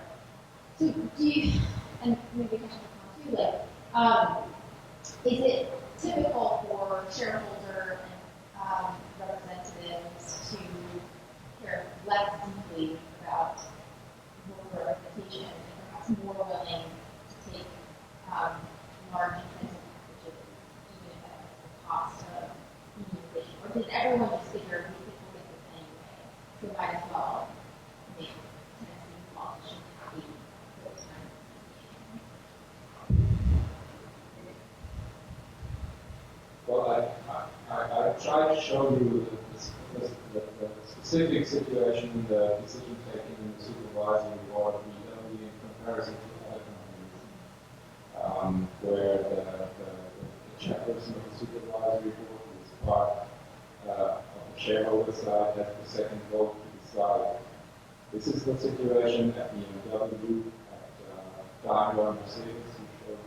So do you, and maybe question too, like, is it typical for shareholder and representatives to care less deeply about worker representation and perhaps more willing to take large incentive packages even if that has the cost of unionization? Or did everyone just figure these people get this anyway, so might as well make Tennessee politicians happy for those kinds of negotiations? Well, I tried to show you the specific situation in the decision taking in the supervisory board of UAW in comparison to other companies, where the chairperson of the supervisory board is part of the shareholder side, has the second vote to decide. This is the situation at BMW, at Daimler and Mercedes, who showed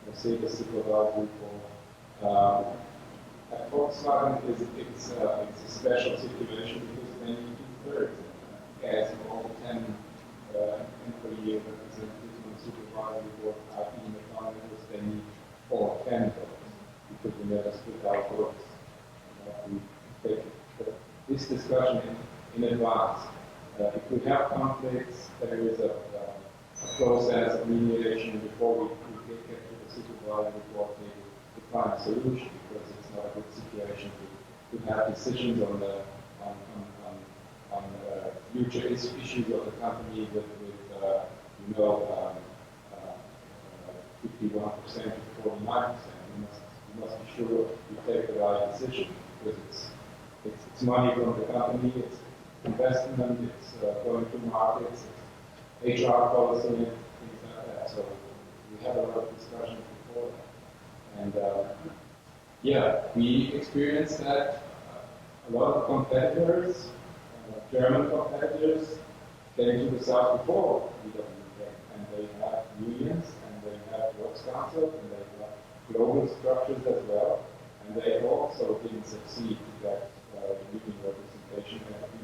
the Mercedes supervisory board. At Volkswagen, it's a special situation because they need 2/3. As all 10 employee representatives on the supervisory board are in the Congress, they need all 10 votes because we never split our votes. We take this discussion in advance. If we have conflicts, there is a process of mediation before we get to the supervisory board to find a solution, because it's not a good situation to have decisions on future issues of the company with 51% to 49%. You must be sure you take the right decision, because it's money from the company, it's investment, it's going to markets, it's HR policy, and things like that. So we had a lot of discussions before that. And yeah, we experienced that a lot of competitors, German competitors, came to the south before UAW came, and they have unions, and they have works councils, and they have global structures as well, and they also didn't succeed to get union representation at the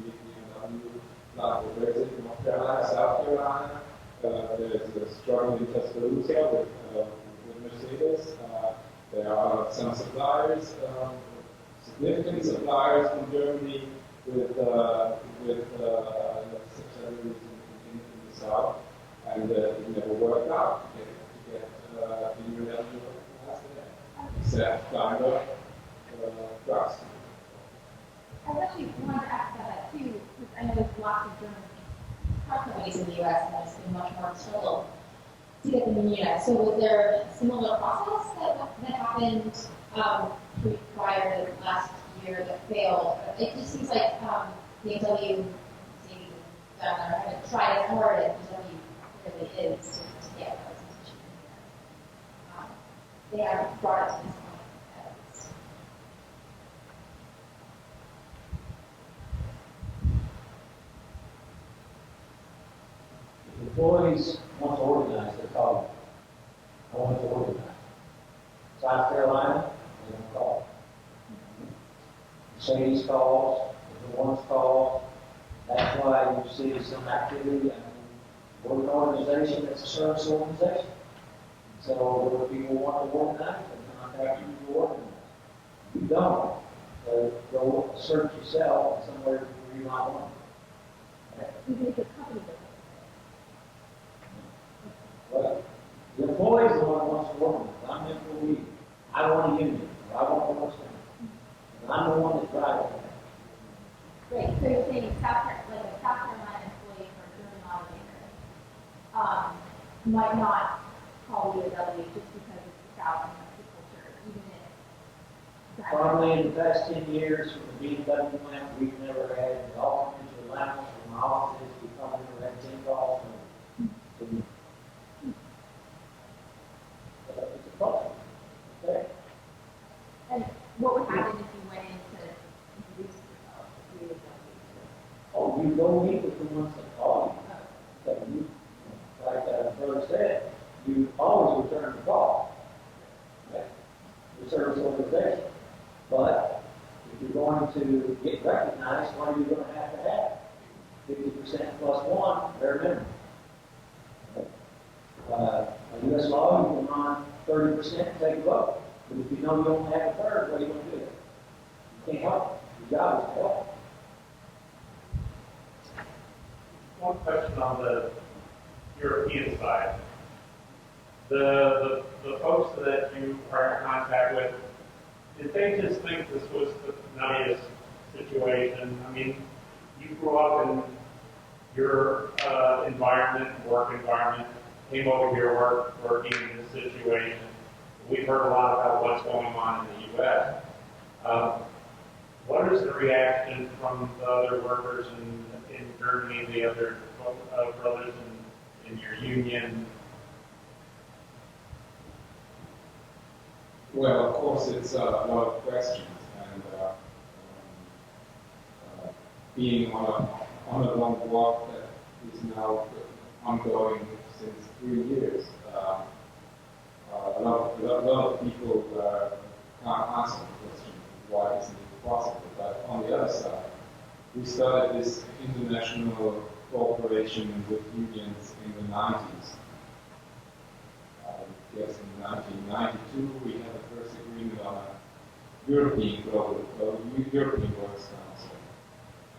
UAW. Where is it? North Carolina, South Carolina. There's a struggle in Tuscaloosa with Mercedes. There are some suppliers, significant suppliers from Germany with subsidiaries in the south, and it never worked out to get the UAW recognized there, except Daimler trucks. I actually wanted to ask about that too, because I know there's lots of German car companies in the U.S. and it's been much more of a struggle to get them unionized. So was there a similar process that happened prior to last year that failed? It just seems like BMW, maybe down there, haven't tried as hard as BMW really is to get representation here. They haven't brought it to this point. Employees want to organize, they call them. I want to organize. South Carolina, they don't call. Mercedes calls, the ones call. That's why you see some activity. We're an organization that's a service organization. So where people want to organize, they contact you to organize. You don't, go search yourself somewhere where you might want. Even if the company doesn't. Well, the employee is the one who wants to organize. I'm an employee. I want a union. Or I want to work something. And I'm the one that drives it. Great. So you're saying South Carolina employee for a German automaker might not call UAW just because it's the South and that's the culture, even if. Probably in the past 10 years from the BMW plant, we've never had the alternate allowance from my offices. We've probably never had 10 calls from it's a problem. Okay. And what would happen if you went in to introduce yourself to UAW? Oh, you go meet with the ones that call you. So you, like Brother said, you always return the call. Okay? The service organization. But if you're going to get recognized, what are you going to have? 50% plus one, bare minimum. Okay? U.S. law, you can run 30% and take a vote. But if you know you don't have a third, what are you going to do? You can't help. Your job is to help. One question on the European side. The folks that you are in contact with, did they just think this was the nuttiest situation? I mean, you grew up in your environment, work environment, came over here working in this situation. We've heard a lot about what's going on in the U.S. What is the reaction from the other workers in Germany, the other brothers in your union? Well, of course, it's a lot of questions, and being on a long walk that is now ongoing since 3 years, a lot of people can't answer the question, why isn't it possible? But on the other side, we started this international cooperation with unions in the 90s. Yes, in 1992 we had the first agreement on a European Works Council,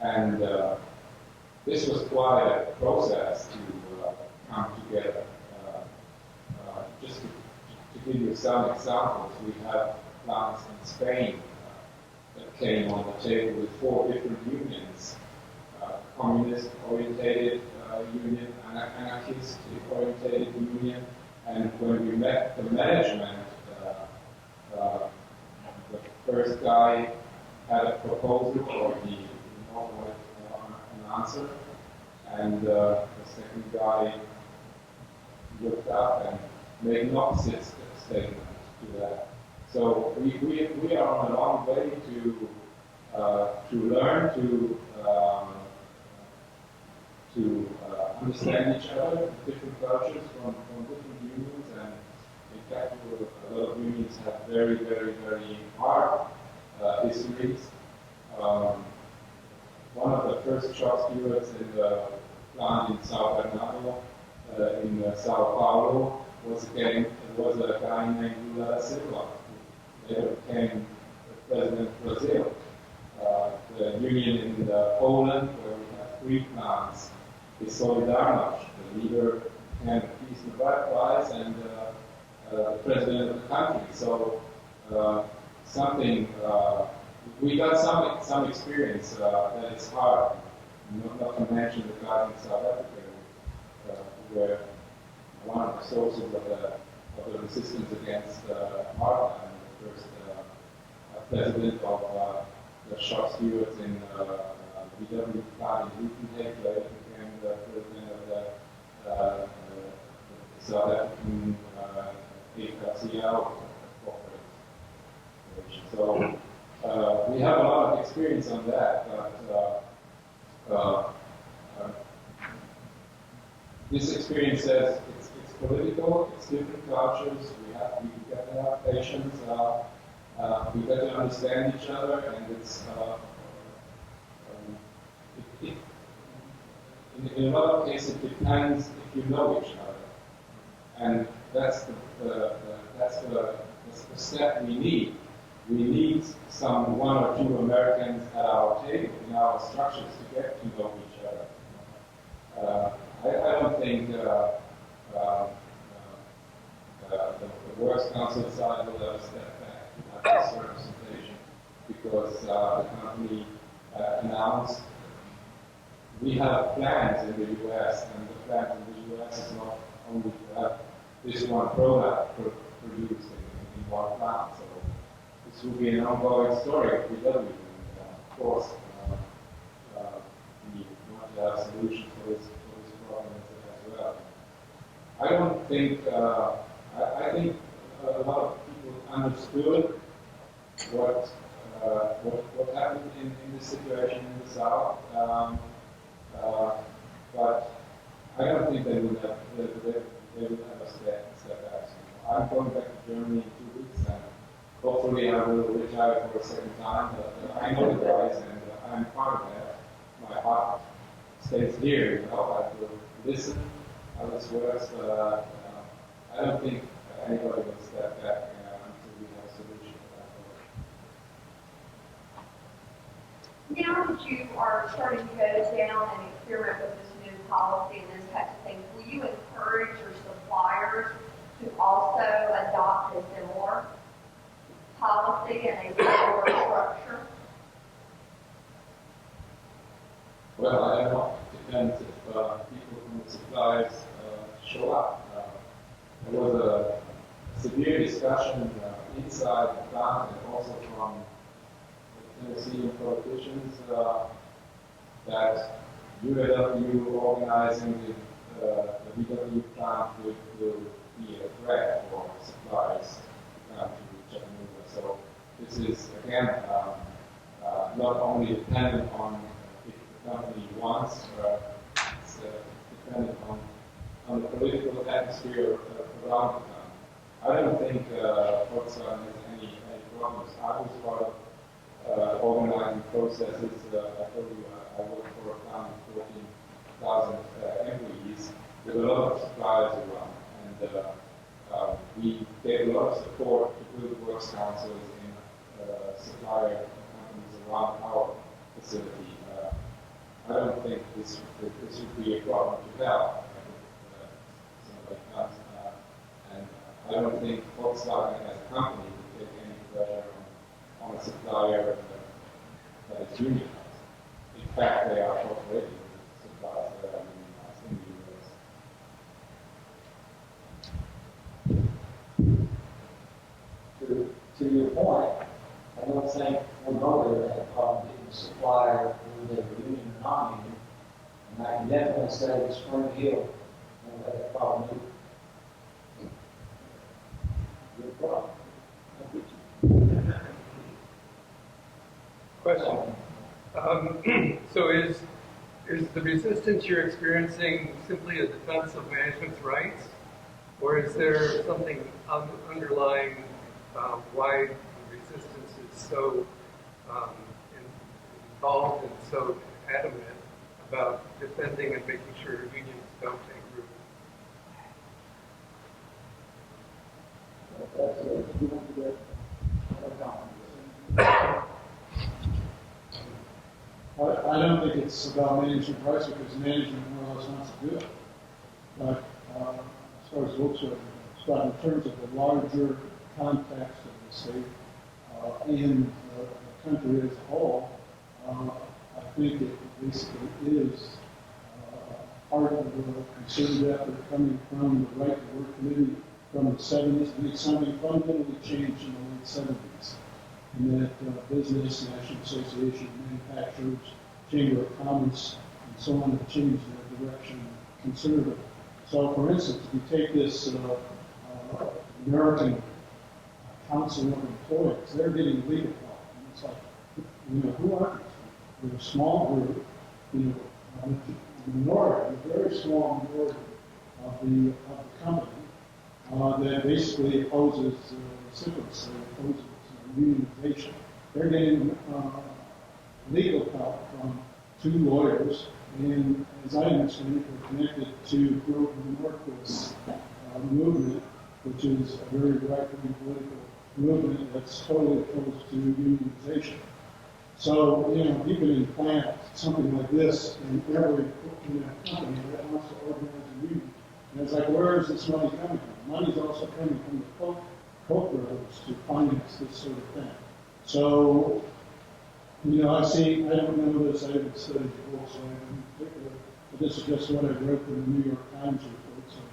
and this was quite a process to come together. Just to give you some examples, we have plants in Spain that came on the table with 4 different unions: communist-orientated union, anarchist-orientated union. And when we met the management, the first guy had a proposal, or he wanted an answer, and the second guy looked up and made an opposite statement to that. So we are on a long way to to learn to understand each other, different cultures from different unions, and in fact, a lot of unions have very, very, very hard histories. One of the first shop stewards in the plant in Sao Bernardo, in Sao Paulo, was a guy named Lula da Silva, who later became the president of Brazil. The union in Poland, where we have 3 plants, is Solidarność. The leader became the Peace and Prize and the president of the country. So we got some experience that is hard, not to mention the guy in South Africa, where one of the sources of the resistance against apartheid, and the first president of the shop stewards in VW plant in Uitenhage, later became the president of the South African AFCL corporation. So we have a lot of experience on that, but this experience says it's political, it's different cultures, we got to have patience, we got to understand each other, and it's in a lot of cases it depends if you know each other, and that's the step we need. We need some 1 or 2 Americans at our table in our structures to get to know each other. I don't think the Works Council side will ever step back at this representation because the company announced we have plans in the U.S. and the plans in the U.S. is not only to have this one product produced in one plant. So this will be an ongoing story for VW. Of course, we want to have solutions for this problem as well. I don't think, I think a lot of people understood what happened in this situation in the South, but I don't think they would have a step back. I'm going back to Germany in 2 weeks, and hopefully I will retire for a second time, but I know the guys, and I'm part of that. My heart stays here, you know, I will listen how this works, but I don't think anybody will step back until we have a solution to that. Now that you are starting to go down and experiment with this new policy and those types of things, will you encourage your suppliers to also adopt a similar policy and a similar structure? Well, I don't know. It depends if people from the suppliers show up. There was a severe discussion inside the plant and also from the Tennessee politicians that UAW organizing the VW plant will be a threat for suppliers to come to Chattanooga. So this is, again, not only dependent on if the company wants, it's dependent on the political atmosphere around the company. I don't think Volkswagen has any problems. I was part of organizing processes. I told you I worked for a plant with 14,000 employees with a lot of suppliers around. And we gave a lot of support to build works councils in supplier companies around our facility. I don't think this would be a problem to help somebody comes. And I don't think Volkswagen as a company would take any pressure on a supplier that is unionized. In fact, they are cooperating with suppliers that are unionized in the US. To your point, I don't think one motor had a problem getting the supplier, whether they were union or non-union. And I can definitely say that Spring Hill never had that problem either. Good problem. Question. So is the resistance you're experiencing simply a defense of management's rights, or is there something underlying why the resistance is so involved and so adamant about defending and making sure unions don't take root? I don't think it's about management rights because management more or less wants to do it. But as far as Volkswagen, but in terms of the larger context of the state and the country as a whole, I think it basically is part of the concerted effort coming from the Right to Work Committee from the 70s. I think something fundamentally changed in the late 70s. And that business, National Association of Manufacturers, Chamber of Commerce, and so on have changed their direction considerably. So, for instance, if you take this American Council of Employees, they're getting legal help. And it's like, who are these? They're a small group, a minority, a very small minority of the company that basically opposes recipients, opposes unionization. They're getting legal help from 2 lawyers, and as I understand it, they're connected to Grover Norquist's movement, which is a very right-wing political movement that's totally opposed to unionization. So, you can implant something like this in every company that wants to organize a union. And it's like, where is this money coming from? Money's also coming from the Koch brothers to finance this sort of thing. So, I don't know this, I haven't studied Volkswagen in particular, but this is just what I read from the New York Times reports of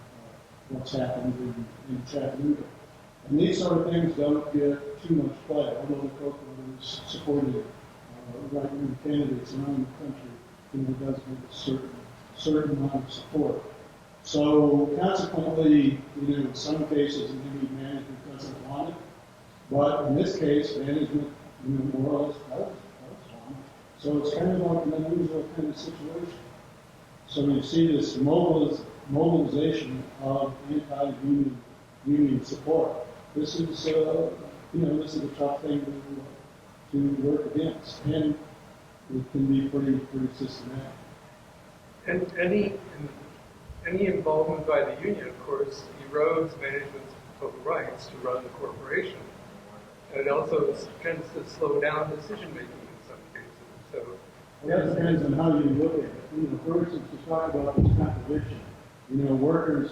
what's happened in Chattanooga. And these sort of things don't get too much play, although the Koch brothers supported right-wing candidates around the country, it does get a certain amount of support. So consequently, in some cases, maybe management doesn't want it, but in this case, management, more or less does want it. So it's kind of like an unusual kind of situation. So you see this mobilization of anti-union support. This is, this is a tough thing to work against, and it can be pretty systematic. And any involvement by the union, of course, erodes management's total rights to run the corporation. And it also tends to slow down decision-making in some cases. So that depends on how you look at it. For instance, to talk about this contradiction, workers,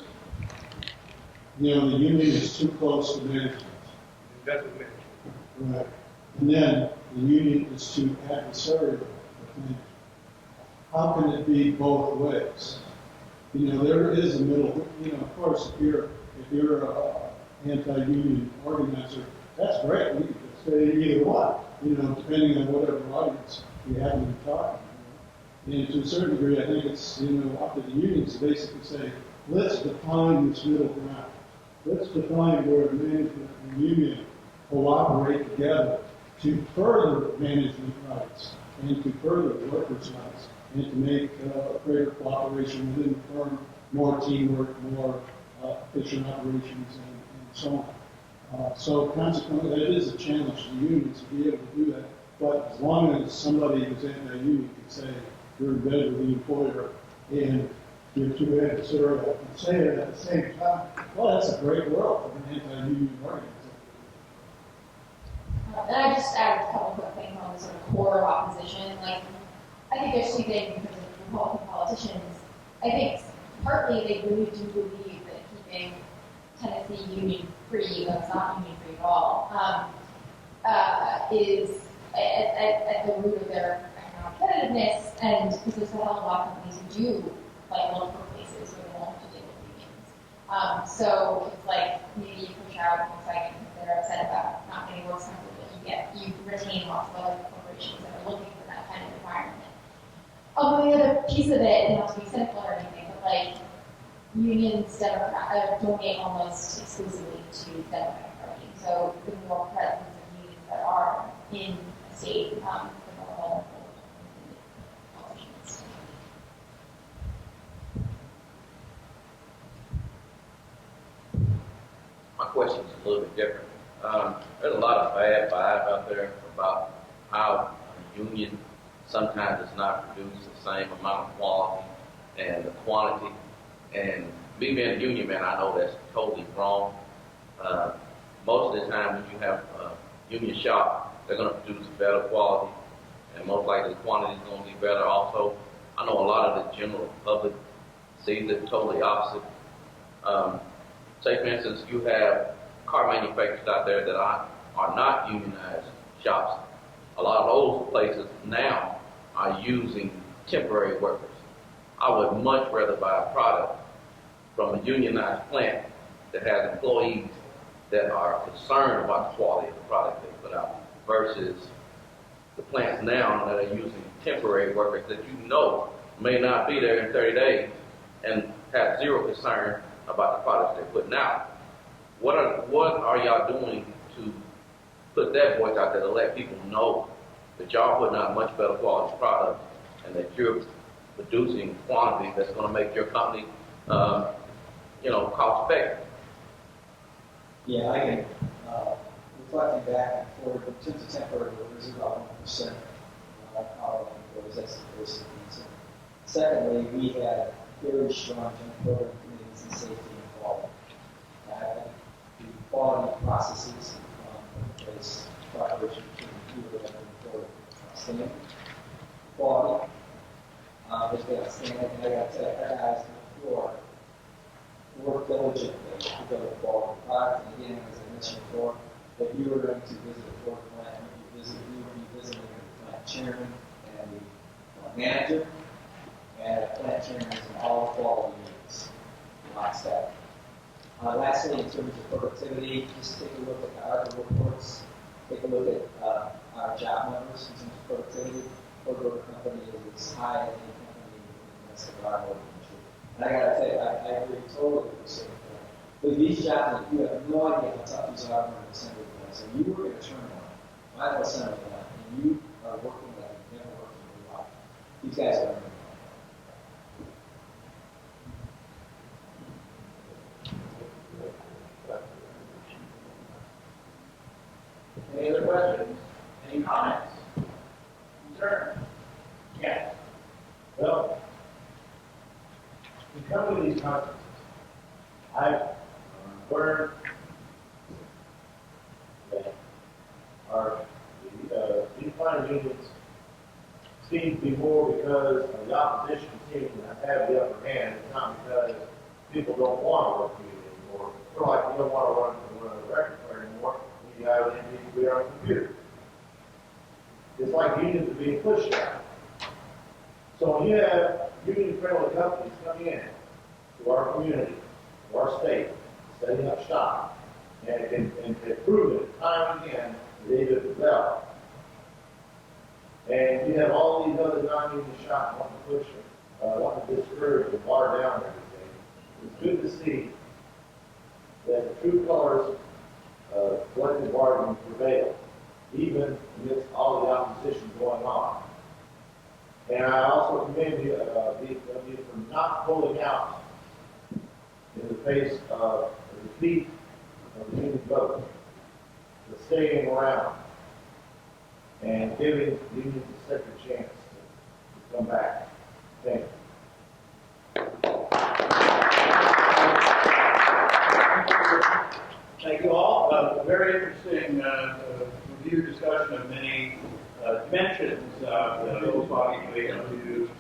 the union is too close to management. That's what management. Right. And then the union is too adversarial with management. How can it be both ways? There is a middle. Of course, if you're an anti-union organizer, that's great. You can say either one. Depending on whatever audience you happen to be talking to. And to a certain degree, I think it's up to the unions to basically say, let's define this middle ground. Let's define where management and union cooperate together to further management rights and to further workers' rights and to make greater cooperation within the firm, more teamwork, more efficient operations, and so on. So consequently, that is a challenge to the unions to be able to do that. But as long as somebody who's anti-union can say you're in bed with the employer and you're too adversarial and say it at the same time, well, that's a great world for an anti-union organization. And I just add a couple quick things on the sort of core of opposition. I think there's 2 things in terms of Republican politicians. I think partly they really do believe that keeping Tennessee union free, though it's not union free at all, is at the root of their economic competitiveness, and because there's a hell of a lot of companies who do look for places where they won't have to deal with unions. So it's like maybe you push out Volkswagen because they're upset about not getting more expensive, but you retain lots of other corporations that are looking for that kind of environment. Although the other piece of it, and not to be cynical or anything, but unions donate almost exclusively to the Democratic Party. So the more presence of unions that are in a state, the about how a union sometimes does not produce the same amount of quality and the quantity. And me being a union man, I know that's totally wrong. Most of the time when you have a union shop, they're going to produce better quality, and most likely the quantity is going to be better also. I know a lot of the general public sees it totally opposite. Say, for instance, you have car manufacturers out there that are not unionized shops. A lot of those places now are using temporary workers. I would much rather buy a product from a unionized plant that has employees that are concerned about the quality of the product they put out versus the plants now that are using temporary workers that you know may not be there in 30 days and have zero concern about the products they're putting out. What are y'all doing to put that voice out there to let people know that y'all putting out much better quality product and that you're producing quantity that's going to make your company, cost effective? Yeah, I can, reflecting back and forward, in terms of temporary workers, about 1% of our employees, that's the first thing. Secondly, we had very strong temporary committees in safety and quality. The quality processes as cooperation between people that are employed outstanding. Quality has been outstanding, and I got to tell you, our guys on the floor work diligently to build a quality product. And again, as I mentioned before, if you were going to visit a Ford plant, you would be visiting the plant chairman and the plant manager, and a plant chairman is in all quality units, lockstep. Lastly, in terms of productivity, just take a look at our reports, take a look at our job numbers in terms of productivity. Ford Motor Company is as high as any company in the rest of our country. And I gotta tell you, I agree totally with this. With these jobs, you have no idea how tough these are on the assembly line. So you work at a terminal, final assembly line, and you are working like you've never worked in your life. These guys are amazing. Any other questions? Any comments? Concerns? Yes. Well, in coming to these conferences, I've learned that these fine unions seem to be more because of the opposition team that have the upper hand. It's not because people don't want to work for you anymore. It's like you don't want to run a record player anymore. You have an NDB on a computer. It's like unions are being pushed out. So when you have union-friendly companies coming in to our community, to our state, setting up shop, and they've proven time and again that they do it well. And you have all these other non-union shops wanting to push them, wanting to discourage and water down everything. It's good to see that the true colors of collective bargaining prevail, even amidst all the opposition going on. And I also commend you for not pulling out in the face of the defeat of the union vote, but staying around and giving the unions a second chance to come back. Thank you. Thank you all. A very interesting review discussion of many dimensions of the Volkswagen UAW